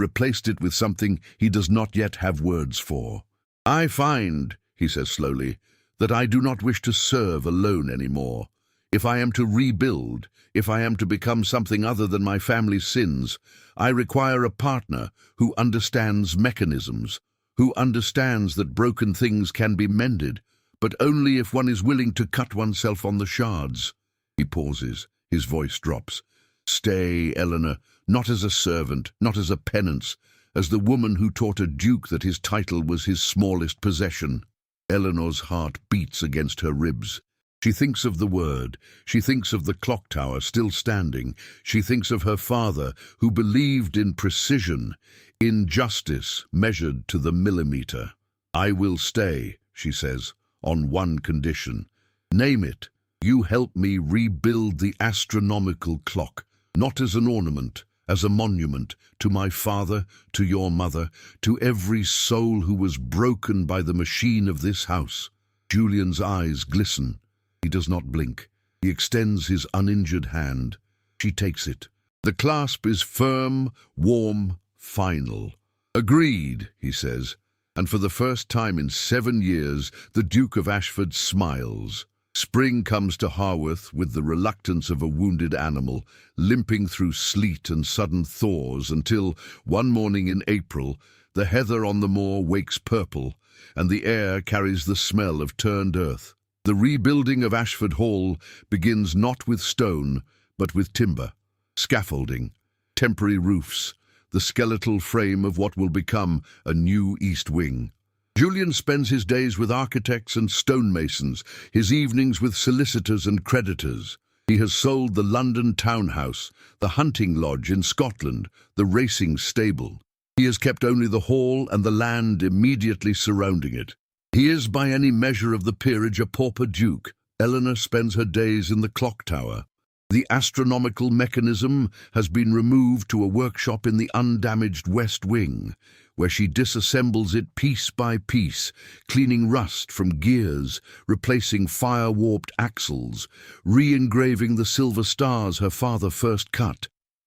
replaced it with something he does not yet have words for. "I find," he says slowly, "that I do not wish to serve alone anymore. If I am to rebuild, if I am to become something other than my family's sins, I require a partner who understands mechanisms, who understands that broken things can be mended, but only if one is willing to cut oneself on the shards." He pauses, his voice drops. "Stay, Eleanor, not as a servant, not as a penance, as the woman who taught a duke that his title was his smallest possession." Eleanor's heart beats against her ribs. She thinks of the word, she thinks of the clock tower still standing, she thinks of her father who believed in precision, in justice measured to the millimeter. "I will stay," she says, "on one condition. Name it. You help me rebuild the astronomical clock, not as an ornament, as a monument to my father, to your mother, to every soul who was broken by the machine of this house." Julian's eyes glisten. He does not blink. He extends his uninjured hand. She takes it. The clasp is firm, warm, final. "Agreed," he says, and for the first time in 7 years, the Duke of Ashford smiles. Spring comes to Haworth with the reluctance of a wounded animal, limping through sleet and sudden thaws until, one morning in April, the heather on the moor wakes purple, and the air carries the smell of turned earth. The rebuilding of Ashford Hall begins not with stone, but with timber, scaffolding, temporary roofs, the skeletal frame of what will become a new East Wing. Julian spends his days with architects and stonemasons, his evenings with solicitors and creditors. He has sold the London townhouse, the hunting lodge in Scotland, the racing stable. He has kept only the hall and the land immediately surrounding it. He is by any measure of the peerage a pauper duke. Eleanor spends her days in the clock tower. The astronomical mechanism has been removed to a workshop in the undamaged West Wing, where she disassembles it piece by piece, cleaning rust from gears, replacing fire-warped axles, re-engraving the silver stars her father first cut.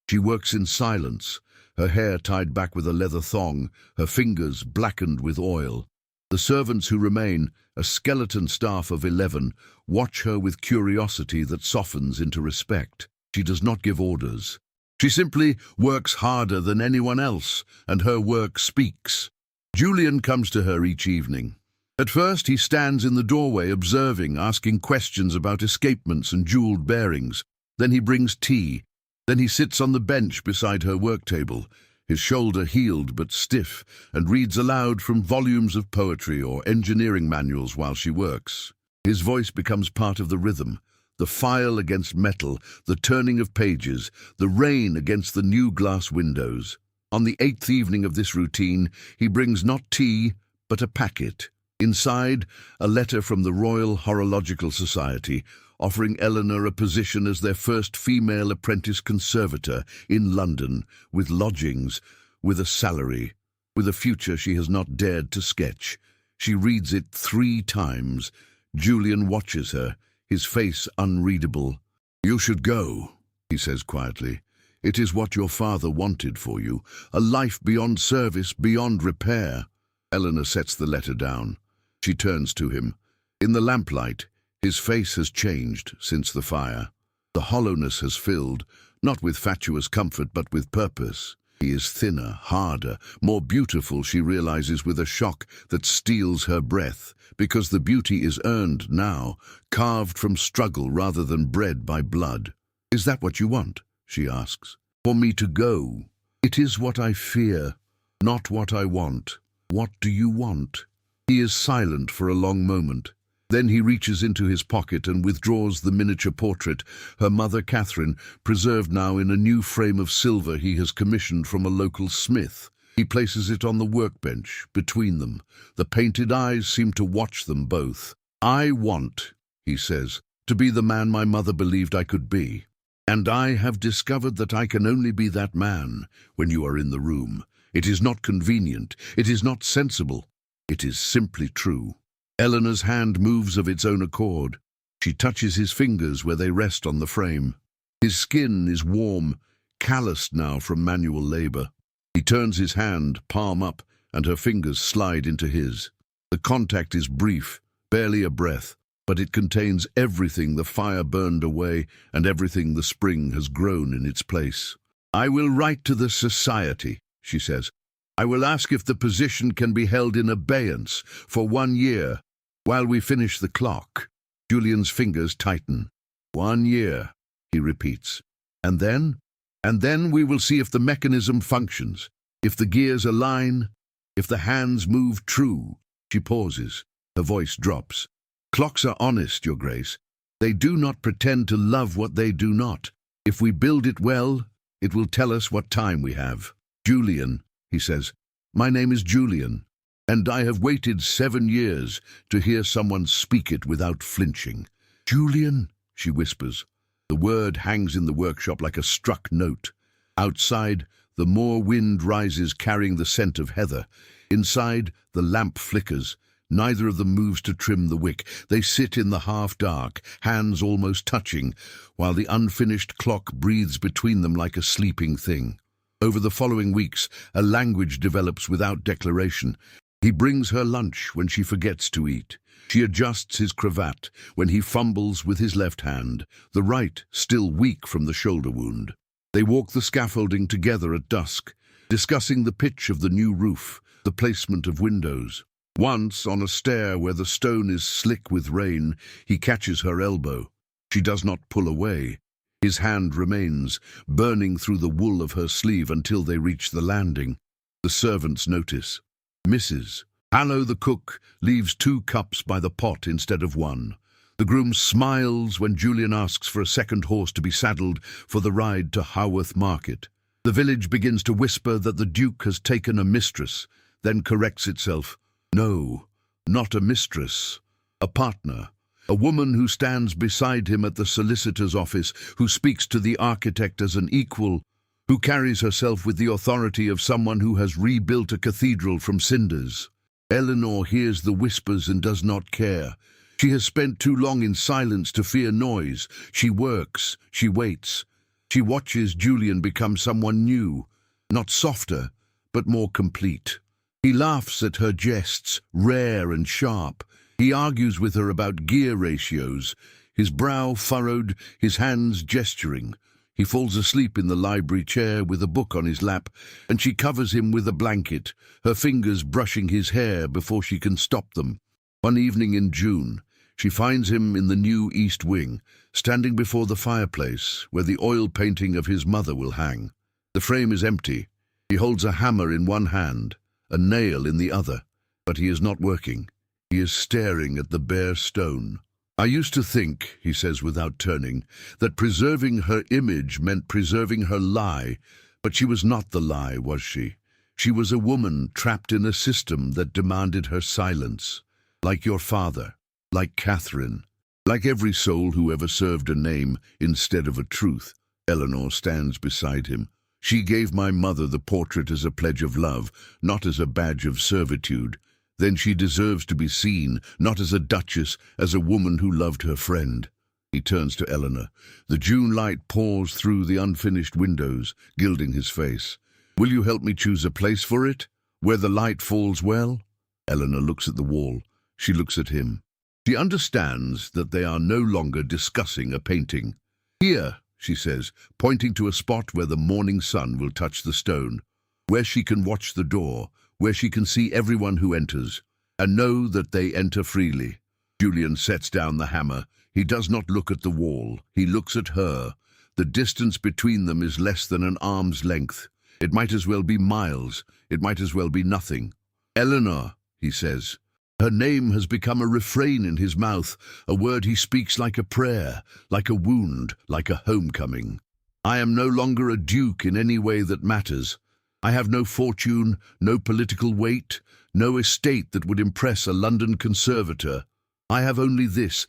She works in silence, her hair tied back with a leather thong, her fingers blackened with oil. The servants who remain, a skeleton staff of 11, watch her with curiosity that softens into respect. She does not give orders. She simply works harder than anyone else, and her work speaks. Julian comes to her each evening. At first he stands in the doorway observing, asking questions about escapements and jeweled bearings. Then he brings tea. Then he sits on the bench beside her work table, his shoulder healed but stiff, and reads aloud from volumes of poetry or engineering manuals while she works. His voice becomes part of the rhythm, the file against metal, the turning of pages, the rain against the new glass windows. On the 8th evening of this routine, he brings not tea, but a packet. Inside, a letter from the Royal Horological Society, offering Eleanor a position as their first female apprentice conservator in London, with lodgings, with a salary, with a future she has not dared to sketch. She reads it 3 times. Julian watches her, his face unreadable. "You should go," he says quietly. "It is what your father wanted for you, a life beyond service, beyond repair." Eleanor sets the letter down. She turns to him. In the lamplight, his face has changed since the fire. The hollowness has filled, not with fatuous comfort but with purpose. He is thinner, harder, more beautiful, she realizes with a shock that steals her breath, because the beauty is earned now, carved from struggle rather than bred by blood. "Is that what you want?" she asks. "For me to go? It is what I fear, not what I want. What do you want?" He is silent for a long moment. Then he reaches into his pocket and withdraws the miniature portrait, her mother Catherine, preserved now in a new frame of silver he has commissioned from a local smith. He places it on the workbench, between them. The painted eyes seem to watch them both. "I want," he says, "to be the man my mother believed I could be. And I have discovered that I can only be that man when you are in the room. It is not convenient. It is not sensible. It is simply true. Eleanor's hand moves of its own accord. She touches his fingers where they rest on the frame. His skin is warm, calloused now from manual labor. He turns his hand, palm up, and her fingers slide into his. The contact is brief, barely a breath, but it contains everything the fire burned away and everything the spring has grown in its place. "I will write to the society," she says. "I will ask if the position can be held in abeyance for 1 year, while we finish the clock." Julian's fingers tighten. 1 year, he repeats. And then we will see if the mechanism functions, if the gears align, if the hands move true." She pauses. Her voice drops. "Clocks are honest, Your Grace. They do not pretend to love what they do not. If we build it well, it will tell us what time we have." "Julian," he says. "My name is Julian, and I have waited 7 years to hear someone speak it without flinching." "Julian," she whispers. The word hangs in the workshop like a struck note. Outside, the moor wind rises carrying the scent of heather. Inside, the lamp flickers. Neither of them moves to trim the wick. They sit in the half-dark, hands almost touching, while the unfinished clock breathes between them like a sleeping thing. Over the following weeks, a language develops without declaration. He brings her lunch when she forgets to eat. She adjusts his cravat when he fumbles with his left hand, the right still weak from the shoulder wound. They walk the scaffolding together at dusk, discussing the pitch of the new roof, the placement of windows. Once, on a stair where the stone is slick with rain, he catches her elbow. She does not pull away. His hand remains, burning through the wool of her sleeve until they reach the landing. The servants notice. Mrs. Hanno, the cook, leaves 2 cups by the pot instead of 1. The groom smiles when Julian asks for a second horse to be saddled for the ride to Haworth Market. The village begins to whisper that the Duke has taken a mistress, then corrects itself. No, not a mistress, a partner, a woman who stands beside him at the solicitor's office, who speaks to the architect as an equal, who carries herself with the authority of someone who has rebuilt a cathedral from cinders. Eleanor hears the whispers and does not care. She has spent too long in silence to fear noise. She works, she waits. She watches Julian become someone new, not softer, but more complete. He laughs at her jests, rare and sharp. He argues with her about gear ratios, his brow furrowed, his hands gesturing. He falls asleep in the library chair with a book on his lap, and she covers him with a blanket, her fingers brushing his hair before she can stop them. One evening in June, she finds him in the new East Wing, standing before the fireplace where the oil painting of his mother will hang. The frame is empty. He holds a hammer in one hand, a nail in the other, but he is not working. He is staring at the bare stone. "I used to think," he says without turning, "that preserving her image meant preserving her lie, but she was not the lie, was she? She was a woman trapped in a system that demanded her silence, like your father, like Catherine, like every soul who ever served a name instead of a truth." Eleanor stands beside him. "She gave my mother the portrait as a pledge of love, not as a badge of servitude. Then she deserves to be seen, not as a duchess, as a woman who loved her friend." He turns to Eleanor. The June light pours through the unfinished windows, gilding his face. "Will you help me choose a place for it, where the light falls well?" Eleanor looks at the wall. She looks at him. She understands that they are no longer discussing a painting. "Here," she says, pointing to a spot where the morning sun will touch the stone, where she can watch the door, where she can see everyone who enters, and know that they enter freely. Julian sets down the hammer. He does not look at the wall. He looks at her. The distance between them is less than an arm's length. It might as well be miles. It might as well be nothing. "Eleanor," he says. Her name has become a refrain in his mouth, a word he speaks like a prayer, like a wound, like a homecoming. "I am no longer a duke in any way that matters. I have no fortune, no political weight, no estate that would impress a London conservator. I have only this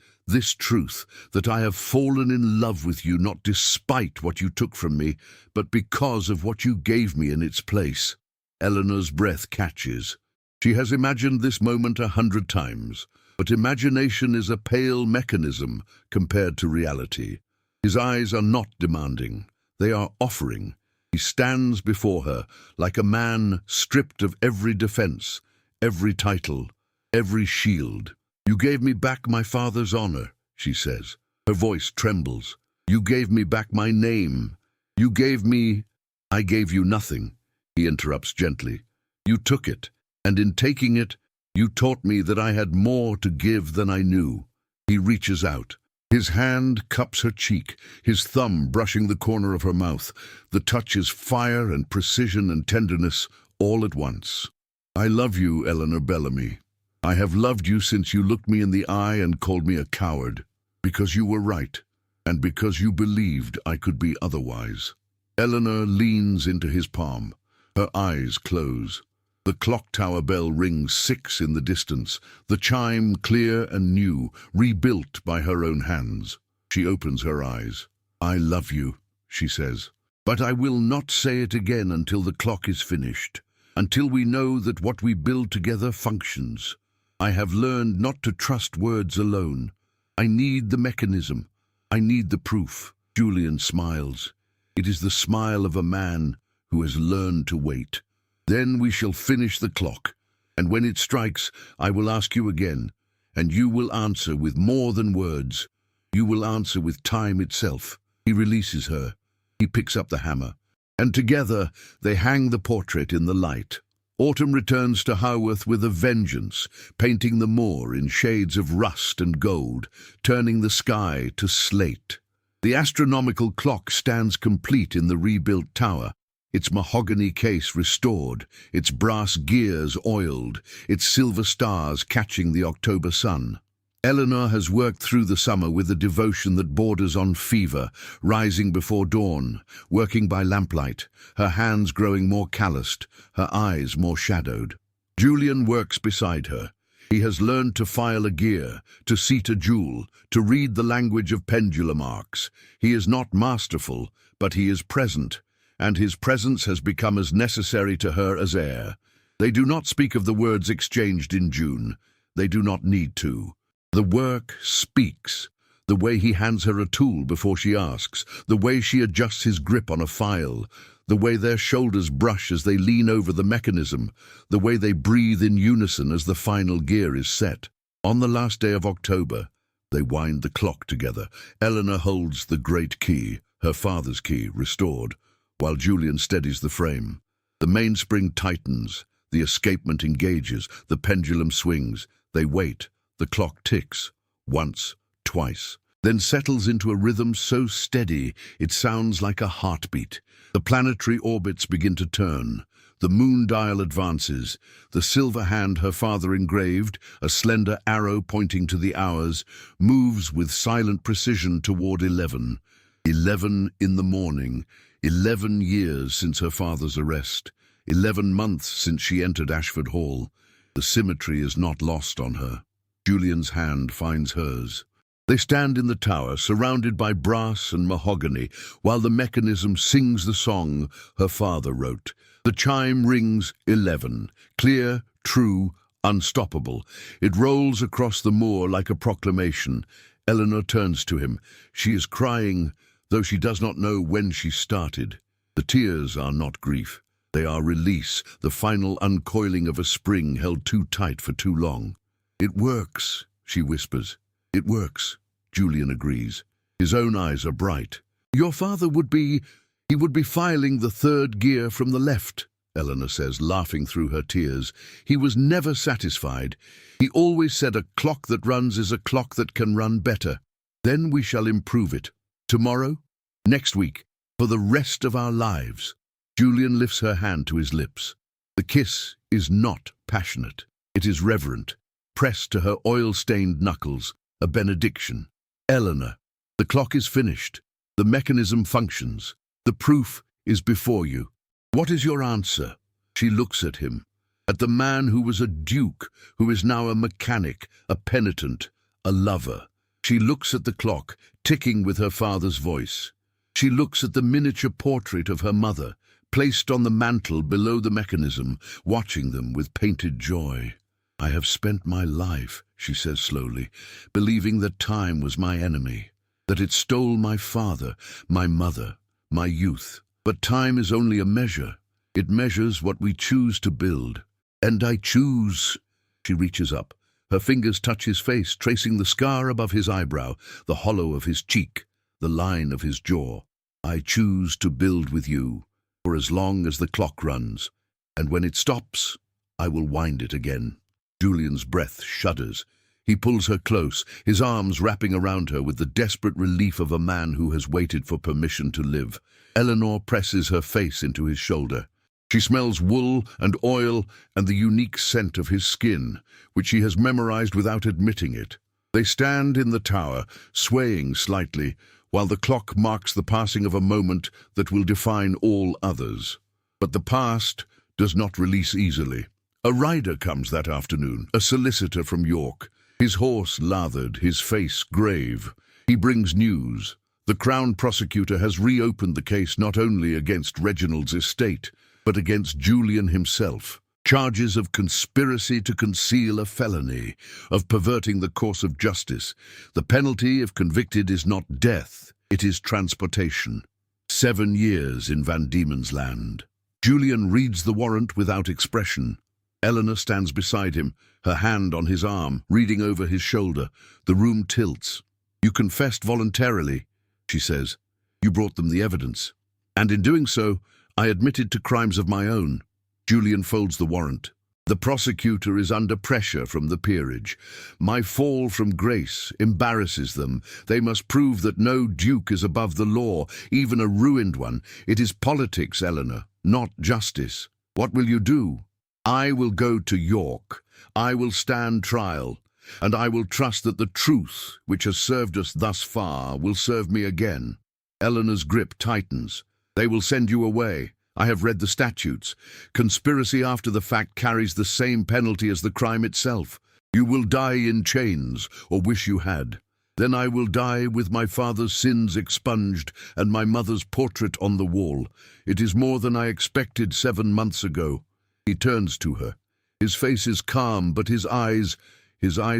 truth, that I have fallen in love with you not despite what you took from me, but because of what you gave me in its place." Eleanor's breath catches. She has imagined this moment 100 times, but imagination is a pale mechanism compared to reality. His eyes are not demanding, they are offering. He stands before her like a man stripped of every defense, every title, every shield. "You gave me back my father's honor," she says. Her voice trembles. "You gave me back my name. You gave me—" "I gave you nothing," he interrupts gently. "You took it, and in taking it, you taught me that I had more to give than I knew." He reaches out. His hand cups her cheek, his thumb brushing the corner of her mouth. The touch is fire and precision and tenderness all at once. "I love you, Eleanor Bellamy. I have loved you since you looked me in the eye and called me a coward, because you were right, and because you believed I could be otherwise." Eleanor leans into his palm. Her eyes close. The clock tower bell rings 6 in the distance, the chime clear and new, rebuilt by her own hands. She opens her eyes. "I love you," she says, "but I will not say it again until the clock is finished, until we know that what we build together functions. I have learned not to trust words alone. I need the mechanism. I need the proof." Julian smiles. It is the smile of a man who has learned to wait. "Then we shall finish the clock, and when it strikes, I will ask you again, and you will answer with more than words. You will answer with time itself." He releases her. He picks up the hammer, and together they hang the portrait in the light. Autumn returns to Haworth with a vengeance, painting the moor in shades of rust and gold, turning the sky to slate. The astronomical clock stands complete in the rebuilt tower, its mahogany case restored, its brass gears oiled, its silver stars catching the October sun. Eleanor has worked through the summer with a devotion that borders on fever, rising before dawn, working by lamplight, her hands growing more calloused, her eyes more shadowed. Julian works beside her. He has learned to file a gear, to seat a jewel, to read the language of pendulum arcs. He is not masterful, but he is present, and his presence has become as necessary to her as air. They do not speak of the words exchanged in June. They do not need to. The work speaks. The way he hands her a tool before she asks, the way she adjusts his grip on a file, the way their shoulders brush as they lean over the mechanism, the way they breathe in unison as the final gear is set. On the last day of October, they wind the clock together. Eleanor holds the great key, her father's key, restored, while Julian steadies the frame. The mainspring tightens, the escapement engages, the pendulum swings. They wait. The clock ticks, once, twice, then settles into a rhythm so steady it sounds like a heartbeat. The planetary orbits begin to turn. The moon dial advances. The silver hand her father engraved, a slender arrow pointing to the hours, moves with silent precision toward 11. 11 in the morning. 11 years since her father's arrest. 11 months since she entered Ashford Hall. The symmetry is not lost on her. Julian's hand finds hers. They stand in the tower, surrounded by brass and mahogany, while the mechanism sings the song her father wrote. The chime rings 11, clear, true, unstoppable. It rolls across the moor like a proclamation. Eleanor turns to him. She is crying, though she does not know when she started. The tears are not grief. They are release, the final uncoiling of a spring held too tight for too long. "It works," she whispers. "It works," Julian agrees. His own eyes are bright. "Your father would be filing the third gear from the left," Eleanor says, laughing through her tears. "He was never satisfied. He always said a clock that runs is a clock that can run better. Then we shall improve it. Tomorrow, next week, for the rest of our lives." Julian lifts her hand to his lips. The kiss is not passionate. It is reverent, pressed to her oil-stained knuckles, a benediction. "Eleanor, the clock is finished. The mechanism functions. The proof is before you. What is your answer?" She looks at him, at the man who was a duke, who is now a mechanic, a penitent, a lover. She looks at the clock, ticking with her father's voice. She looks at the miniature portrait of her mother, placed on the mantel below the mechanism, watching them with painted joy. "I have spent my life," she says slowly, "believing that time was my enemy, that it stole my father, my mother, my youth. But time is only a measure. It measures what we choose to build. And I choose." She reaches up. Her fingers touch his face, tracing the scar above his eyebrow, the hollow of his cheek, the line of his jaw. "I choose to build with you, for as long as the clock runs, and when it stops, I will wind it again." Julian's breath shudders. He pulls her close, his arms wrapping around her with the desperate relief of a man who has waited for permission to live. Eleanor presses her face into his shoulder. She smells wool and oil and the unique scent of his skin, which she has memorized without admitting it. They stand in the tower, swaying slightly, while the clock marks the passing of a moment that will define all others. But the past does not release easily. A rider comes that afternoon, a solicitor from York, his horse lathered, his face grave. He brings news. The Crown prosecutor has reopened the case not only against Reginald's estate, but against Julian himself. Charges of conspiracy to conceal a felony, of perverting the course of justice. The penalty, if convicted, is not death, it is transportation. 7 years in Van Diemen's Land. Julian reads the warrant without expression. Eleanor stands beside him, her hand on his arm, reading over his shoulder. The room tilts. "You confessed voluntarily," she says. "You brought them the evidence. And in doing so, I admitted to crimes of my own." Julian folds the warrant. "The prosecutor is under pressure from the peerage. My fall from grace embarrasses them. They must prove that no duke is above the law, even a ruined one. It is politics, Eleanor, not justice. What will you do?" "I will go to York. I will stand trial. And I will trust that the truth, which has served us thus far, will serve me again." Eleanor's grip tightens. "They will send you away. I have read the statutes. Conspiracy after the fact carries the same penalty as the crime itself. You will die in chains, or wish you had. Then I will die with my father's sins expunged and my mother's portrait on the wall. It is more than I expected 7 months ago." He turns to her. His face is calm, but his eyes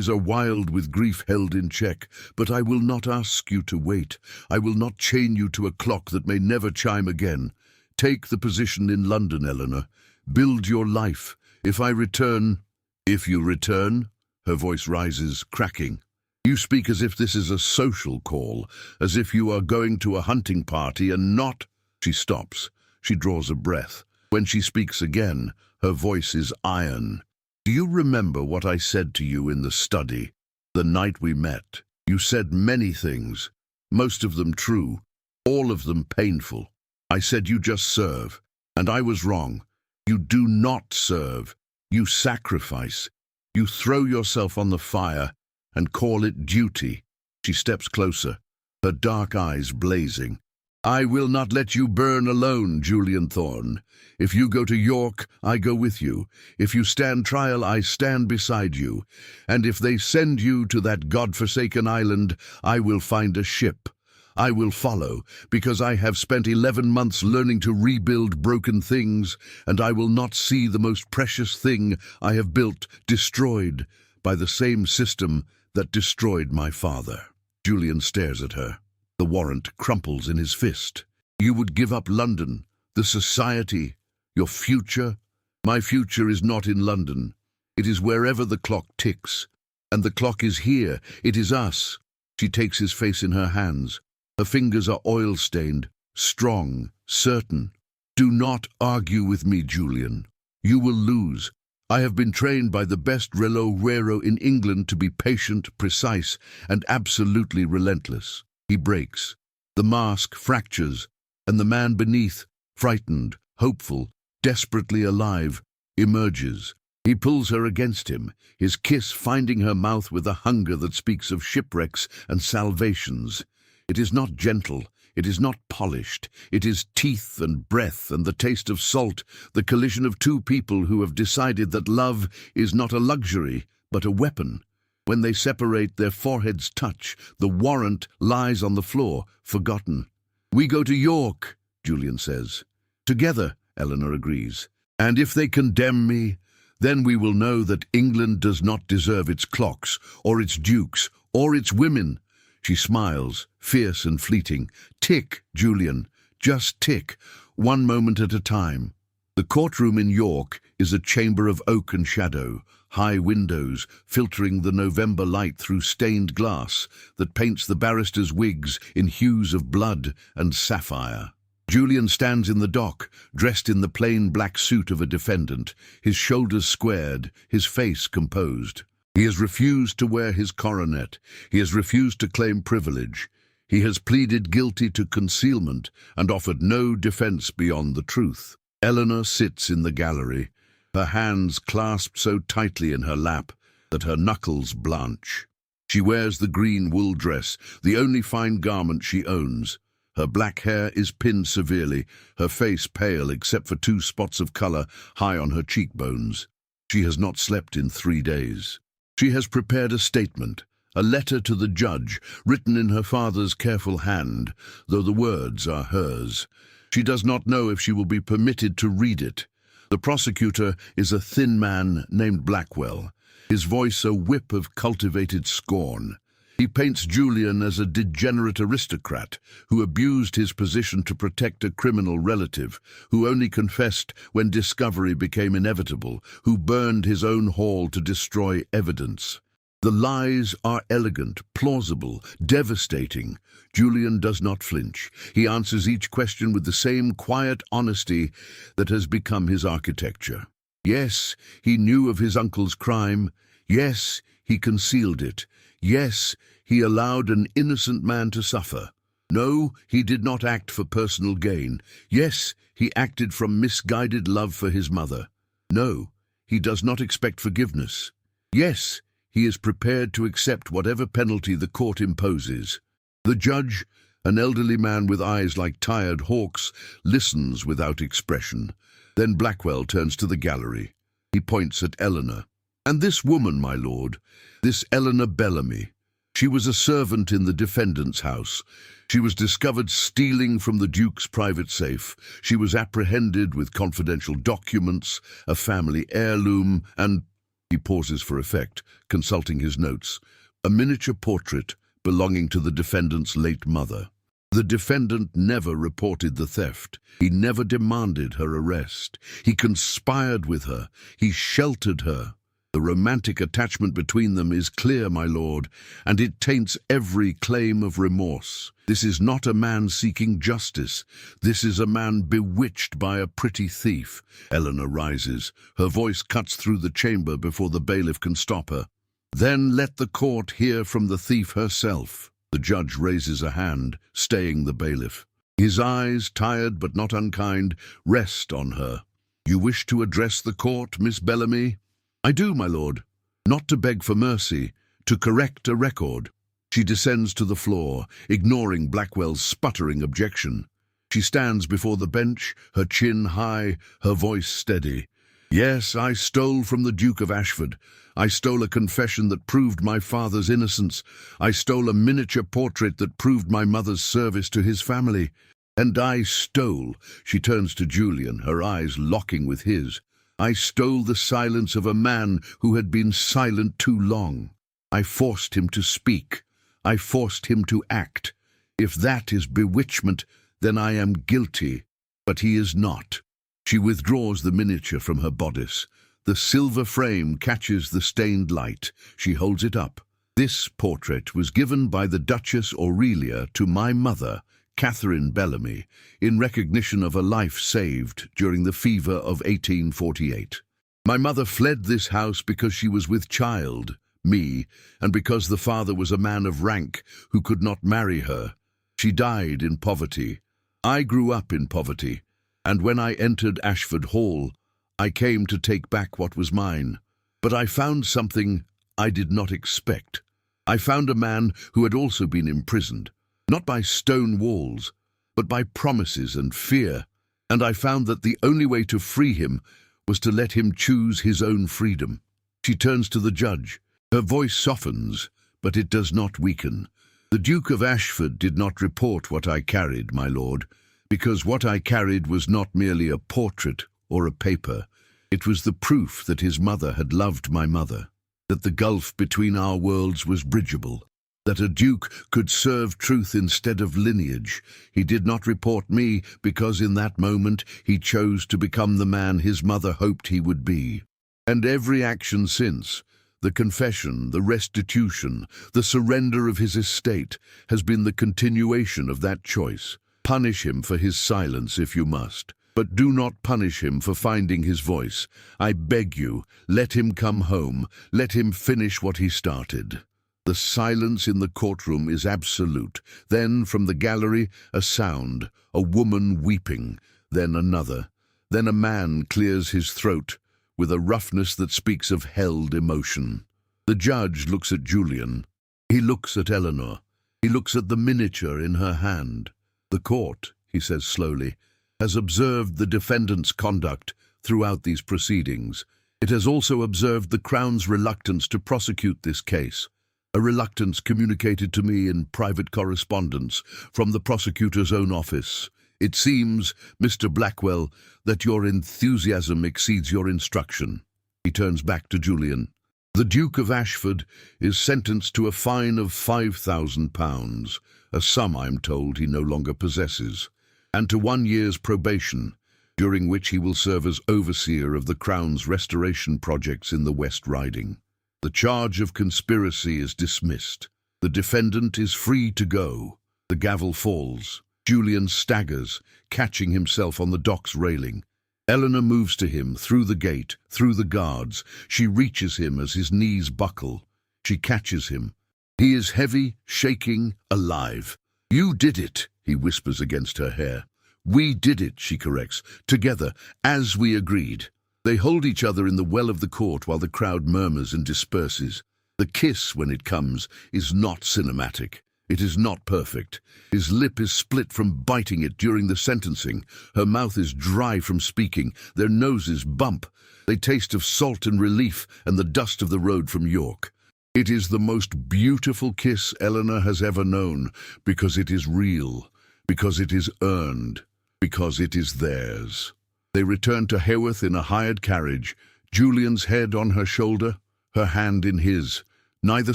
are wild with grief held in check. "But I will not ask you to wait. I will not chain you to a clock that may never chime again. Take the position in London, Eleanor. Build your life. If I return—" "If you return?" Her voice rises, cracking. "You speak as if this is a social call, as if you are going to a hunting party and not—" She stops. She draws a breath. When she speaks again, her voice is iron. "Do you remember what I said to you in the study, the night we met? You said many things, most of them true, all of them painful. I said you just serve, and I was wrong. You do not serve. You sacrifice. You throw yourself on the fire and call it duty." She steps closer, her dark eyes blazing. "I will not let you burn alone, Julian Thorne. If you go to York, I go with you. If you stand trial, I stand beside you. And if they send you to that God-forsaken island, I will find a ship. I will follow, because I have spent 11 months learning to rebuild broken things, and I will not see the most precious thing I have built destroyed by the same system that destroyed my father." Julian stares at her. The warrant crumples in his fist. "You would give up London, the society, your future?" "My future is not in London. It is wherever the clock ticks. And the clock is here. It is us." She takes his face in her hands. Her fingers are oil-stained, strong, certain. "Do not argue with me, Julian. You will lose. I have been trained by the best reloj in England to be patient, precise, and absolutely relentless." He breaks. The mask fractures, and the man beneath, frightened, hopeful, desperately alive, emerges. He pulls her against him, his kiss finding her mouth with a hunger that speaks of shipwrecks and salvations. It is not gentle, it is not polished, it is teeth and breath and the taste of salt, the collision of two people who have decided that love is not a luxury, but a weapon. When they separate, their foreheads touch. The warrant lies on the floor, forgotten. "We go to York," Julian says. "Together, Eleanor agrees. And if they condemn me, then we will know that England does not deserve its clocks, or its dukes, or its women. She smiles, fierce and fleeting. Tick, Julian, just tick, one moment at a time. The courtroom in York is a chamber of oak and shadow, high windows filtering the November light through stained glass that paints the barristers' wigs in hues of blood and sapphire. Julian stands in the dock, dressed in the plain black suit of a defendant, his shoulders squared, his face composed. He has refused to wear his coronet. He has refused to claim privilege. He has pleaded guilty to concealment and offered no defense beyond the truth. Eleanor sits in the gallery, her hands clasped so tightly in her lap that her knuckles blanch. She wears the green wool dress, the only fine garment she owns. Her black hair is pinned severely, her face pale except for 2 spots of color high on her cheekbones. She has not slept in 3 days. She has prepared a statement, a letter to the judge, written in her father's careful hand, though the words are hers. She does not know if she will be permitted to read it. The prosecutor is a thin man named Blackwell, his voice a whip of cultivated scorn. He paints Julian as a degenerate aristocrat who abused his position to protect a criminal relative, who only confessed when discovery became inevitable, who burned his own hall to destroy evidence. The lies are elegant, plausible, devastating. Julian does not flinch. He answers each question with the same quiet honesty that has become his architecture. Yes, he knew of his uncle's crime. Yes, he concealed it. Yes, he allowed an innocent man to suffer. No, he did not act for personal gain. Yes, he acted from misguided love for his mother. No, he does not expect forgiveness. Yes, he is prepared to accept whatever penalty the court imposes. The judge, an elderly man with eyes like tired hawks, listens without expression. Then Blackwell turns to the gallery. He points at Eleanor. And this woman, my lord, this Eleanor Bellamy, she was a servant in the defendant's house. She was discovered stealing from the Duke's private safe. She was apprehended with confidential documents, a family heirloom, and, he pauses for effect, consulting his notes, a miniature portrait belonging to the defendant's late mother. The defendant never reported the theft. He never demanded her arrest. He conspired with her. He sheltered her. The romantic attachment between them is clear, my lord, and it taints every claim of remorse. This is not a man seeking justice. This is a man bewitched by a pretty thief. Eleanor rises. Her voice cuts through the chamber before the bailiff can stop her. Then let the court hear from the thief herself. The judge raises a hand, staying the bailiff. His eyes, tired but not unkind, rest on her. You wish to address the court, Miss Bellamy? I do, my lord. Not to beg for mercy, to correct a record. She descends to the floor, ignoring Blackwell's sputtering objection. She stands before the bench, her chin high, her voice steady. Yes, I stole from the Duke of Ashford. I stole a confession that proved my father's innocence. I stole a miniature portrait that proved my mother's service to his family. And I stole, she turns to Julian, her eyes locking with his. I stole the silence of a man who had been silent too long. I forced him to speak. I forced him to act. If that is bewitchment, then I am guilty. But he is not. She withdraws the miniature from her bodice. The silver frame catches the stained light. She holds it up. This portrait was given by the Duchess Aurelia to my mother, Catherine Bellamy, in recognition of a life saved during the fever of 1848. My mother fled this house because she was with child, me, and because the father was a man of rank who could not marry her. She died in poverty. I grew up in poverty, and when I entered Ashford Hall, I came to take back what was mine. But I found something I did not expect. I found a man who had also been imprisoned. Not by stone walls, but by promises and fear, and I found that the only way to free him was to let him choose his own freedom. She turns to the judge. Her voice softens, but it does not weaken. The Duke of Ashford did not report what I carried, my lord, because what I carried was not merely a portrait or a paper. It was the proof that his mother had loved my mother, that the gulf between our worlds was bridgeable, that a duke could serve truth instead of lineage. He did not report me because in that moment he chose to become the man his mother hoped he would be. And every action since, the confession, the restitution, the surrender of his estate, has been the continuation of that choice. Punish him for his silence if you must, but do not punish him for finding his voice. I beg you, let him come home, let him finish what he started. The silence in the courtroom is absolute. Then from the gallery, a sound, a woman weeping, then another. Then a man clears his throat with a roughness that speaks of held emotion. The judge looks at Julian. He looks at Eleanor. He looks at the miniature in her hand. The court, he says slowly, has observed the defendant's conduct throughout these proceedings. It has also observed the Crown's reluctance to prosecute this case, a reluctance communicated to me in private correspondence from the prosecutor's own office. It seems, Mr. Blackwell, that your enthusiasm exceeds your instruction. He turns back to Julian. The Duke of Ashford is sentenced to a fine of £5,000, a sum I'm told he no longer possesses, and to 1 year's probation, during which he will serve as overseer of the Crown's restoration projects in the West Riding. The charge of conspiracy is dismissed. The defendant is free to go. The gavel falls. Julian staggers, catching himself on the dock's railing. Eleanor moves to him, through the gate, through the guards. She reaches him as his knees buckle. She catches him. He is heavy, shaking, alive. "You did it," he whispers against her hair. "We did it," she corrects, "together, as we agreed." They hold each other in the well of the court while the crowd murmurs and disperses. The kiss, when it comes, is not cinematic. It is not perfect. His lip is split from biting it during the sentencing. Her mouth is dry from speaking. Their noses bump. They taste of salt and relief and the dust of the road from York. It is the most beautiful kiss Eleanor has ever known, because it is real, because it is earned, because it is theirs. They return to Haworth in a hired carriage, Julian's head on her shoulder, her hand in his, neither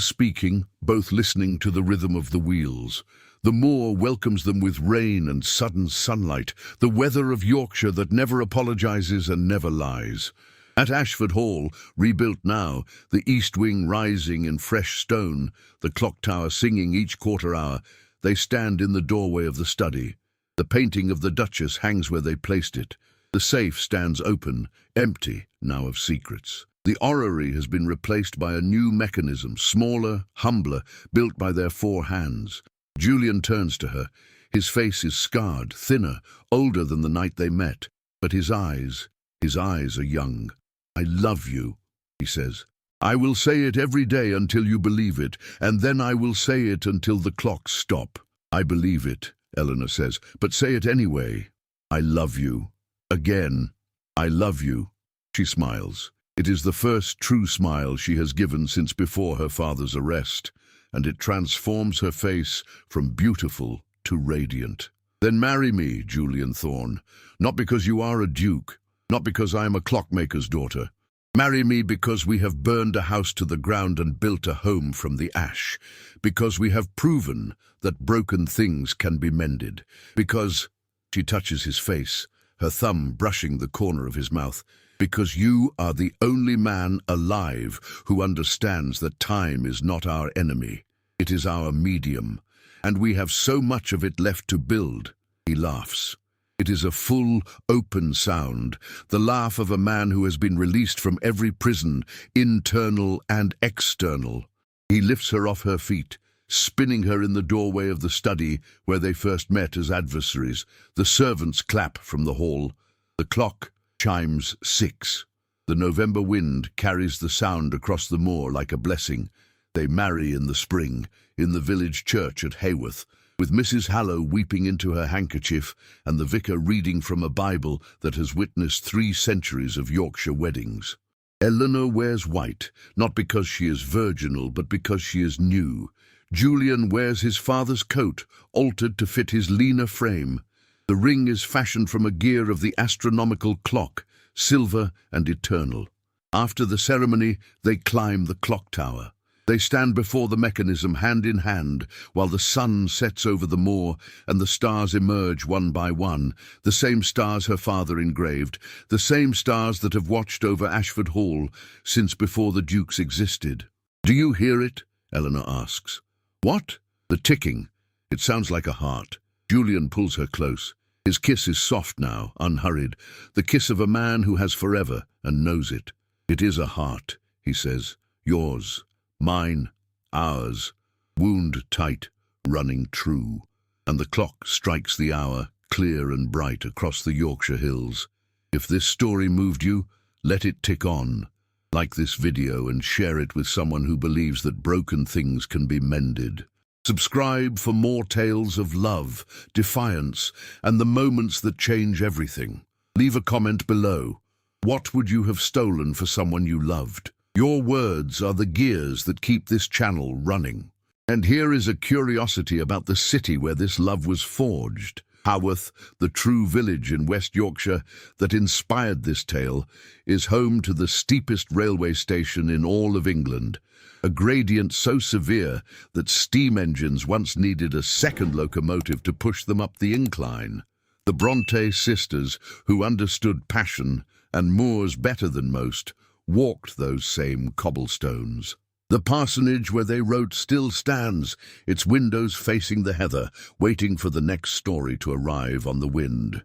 speaking, both listening to the rhythm of the wheels. The moor welcomes them with rain and sudden sunlight, the weather of Yorkshire that never apologizes and never lies. At Ashford Hall, rebuilt now, the east wing rising in fresh stone, the clock tower singing each quarter hour, they stand in the doorway of the study. The painting of the Duchess hangs where they placed it. The safe stands open, empty, now of secrets. The orrery has been replaced by a new mechanism, smaller, humbler, built by their 4 hands. Julian turns to her. His face is scarred, thinner, older than the night they met. But his eyes are young. "I love you," he says. "I will say it every day until you believe it, and then I will say it until the clocks stop." "I believe it," Eleanor says, "but say it anyway. I love you." Again, "I love you." She smiles. It is the first true smile she has given since before her father's arrest, and it transforms her face from beautiful to radiant. "Then marry me, Julian Thorne, not because you are a duke, not because I am a clockmaker's daughter. Marry me because we have burned a house to the ground and built a home from the ash, because we have proven that broken things can be mended, because—" She touches his face, her thumb brushing the corner of his mouth, "because you are the only man alive who understands that time is not our enemy. It is our medium, and we have so much of it left to build." He laughs. It is a full, open sound, the laugh of a man who has been released from every prison, internal and external. He lifts her off her feet, spinning her in the doorway of the study where they first met as adversaries. The servants clap from the hall. The clock chimes 6. The November wind carries the sound across the moor like a blessing. They marry in the spring, in the village church at Haworth, with Mrs. Hallow weeping into her handkerchief and the vicar reading from a Bible that has witnessed 3 centuries of Yorkshire weddings. Eleanor wears white, not because she is virginal, but because she is new. Julian wears his father's coat, altered to fit his leaner frame. The ring is fashioned from a gear of the astronomical clock, silver and eternal. After the ceremony, they climb the clock tower. They stand before the mechanism hand in hand while the sun sets over the moor and the stars emerge one by one, the same stars her father engraved, the same stars that have watched over Ashford Hall since before the Dukes existed. "Do you hear it?" Eleanor asks. "What?" "The ticking. It sounds like a heart." Julian pulls her close. His kiss is soft now, unhurried, the kiss of a man who has forever and knows it. "It is a heart," he says. "Yours. Mine, ours, wound tight, running true." And the clock strikes the hour, clear and bright across the Yorkshire hills. If this story moved you, let it tick on. Like this video and share it with someone who believes that broken things can be mended. Subscribe for more tales of love, defiance, and the moments that change everything. Leave a comment below. What would you have stolen for someone you loved? Your words are the gears that keep this channel running. And here is a curiosity about the city where this love was forged. Haworth, the true village in West Yorkshire that inspired this tale, is home to the steepest railway station in all of England, a gradient so severe that steam engines once needed a second locomotive to push them up the incline. The Bronte sisters, who understood passion and moors better than most, walked those same cobblestones. The parsonage where they wrote still stands, its windows facing the heather, waiting for the next story to arrive on the wind.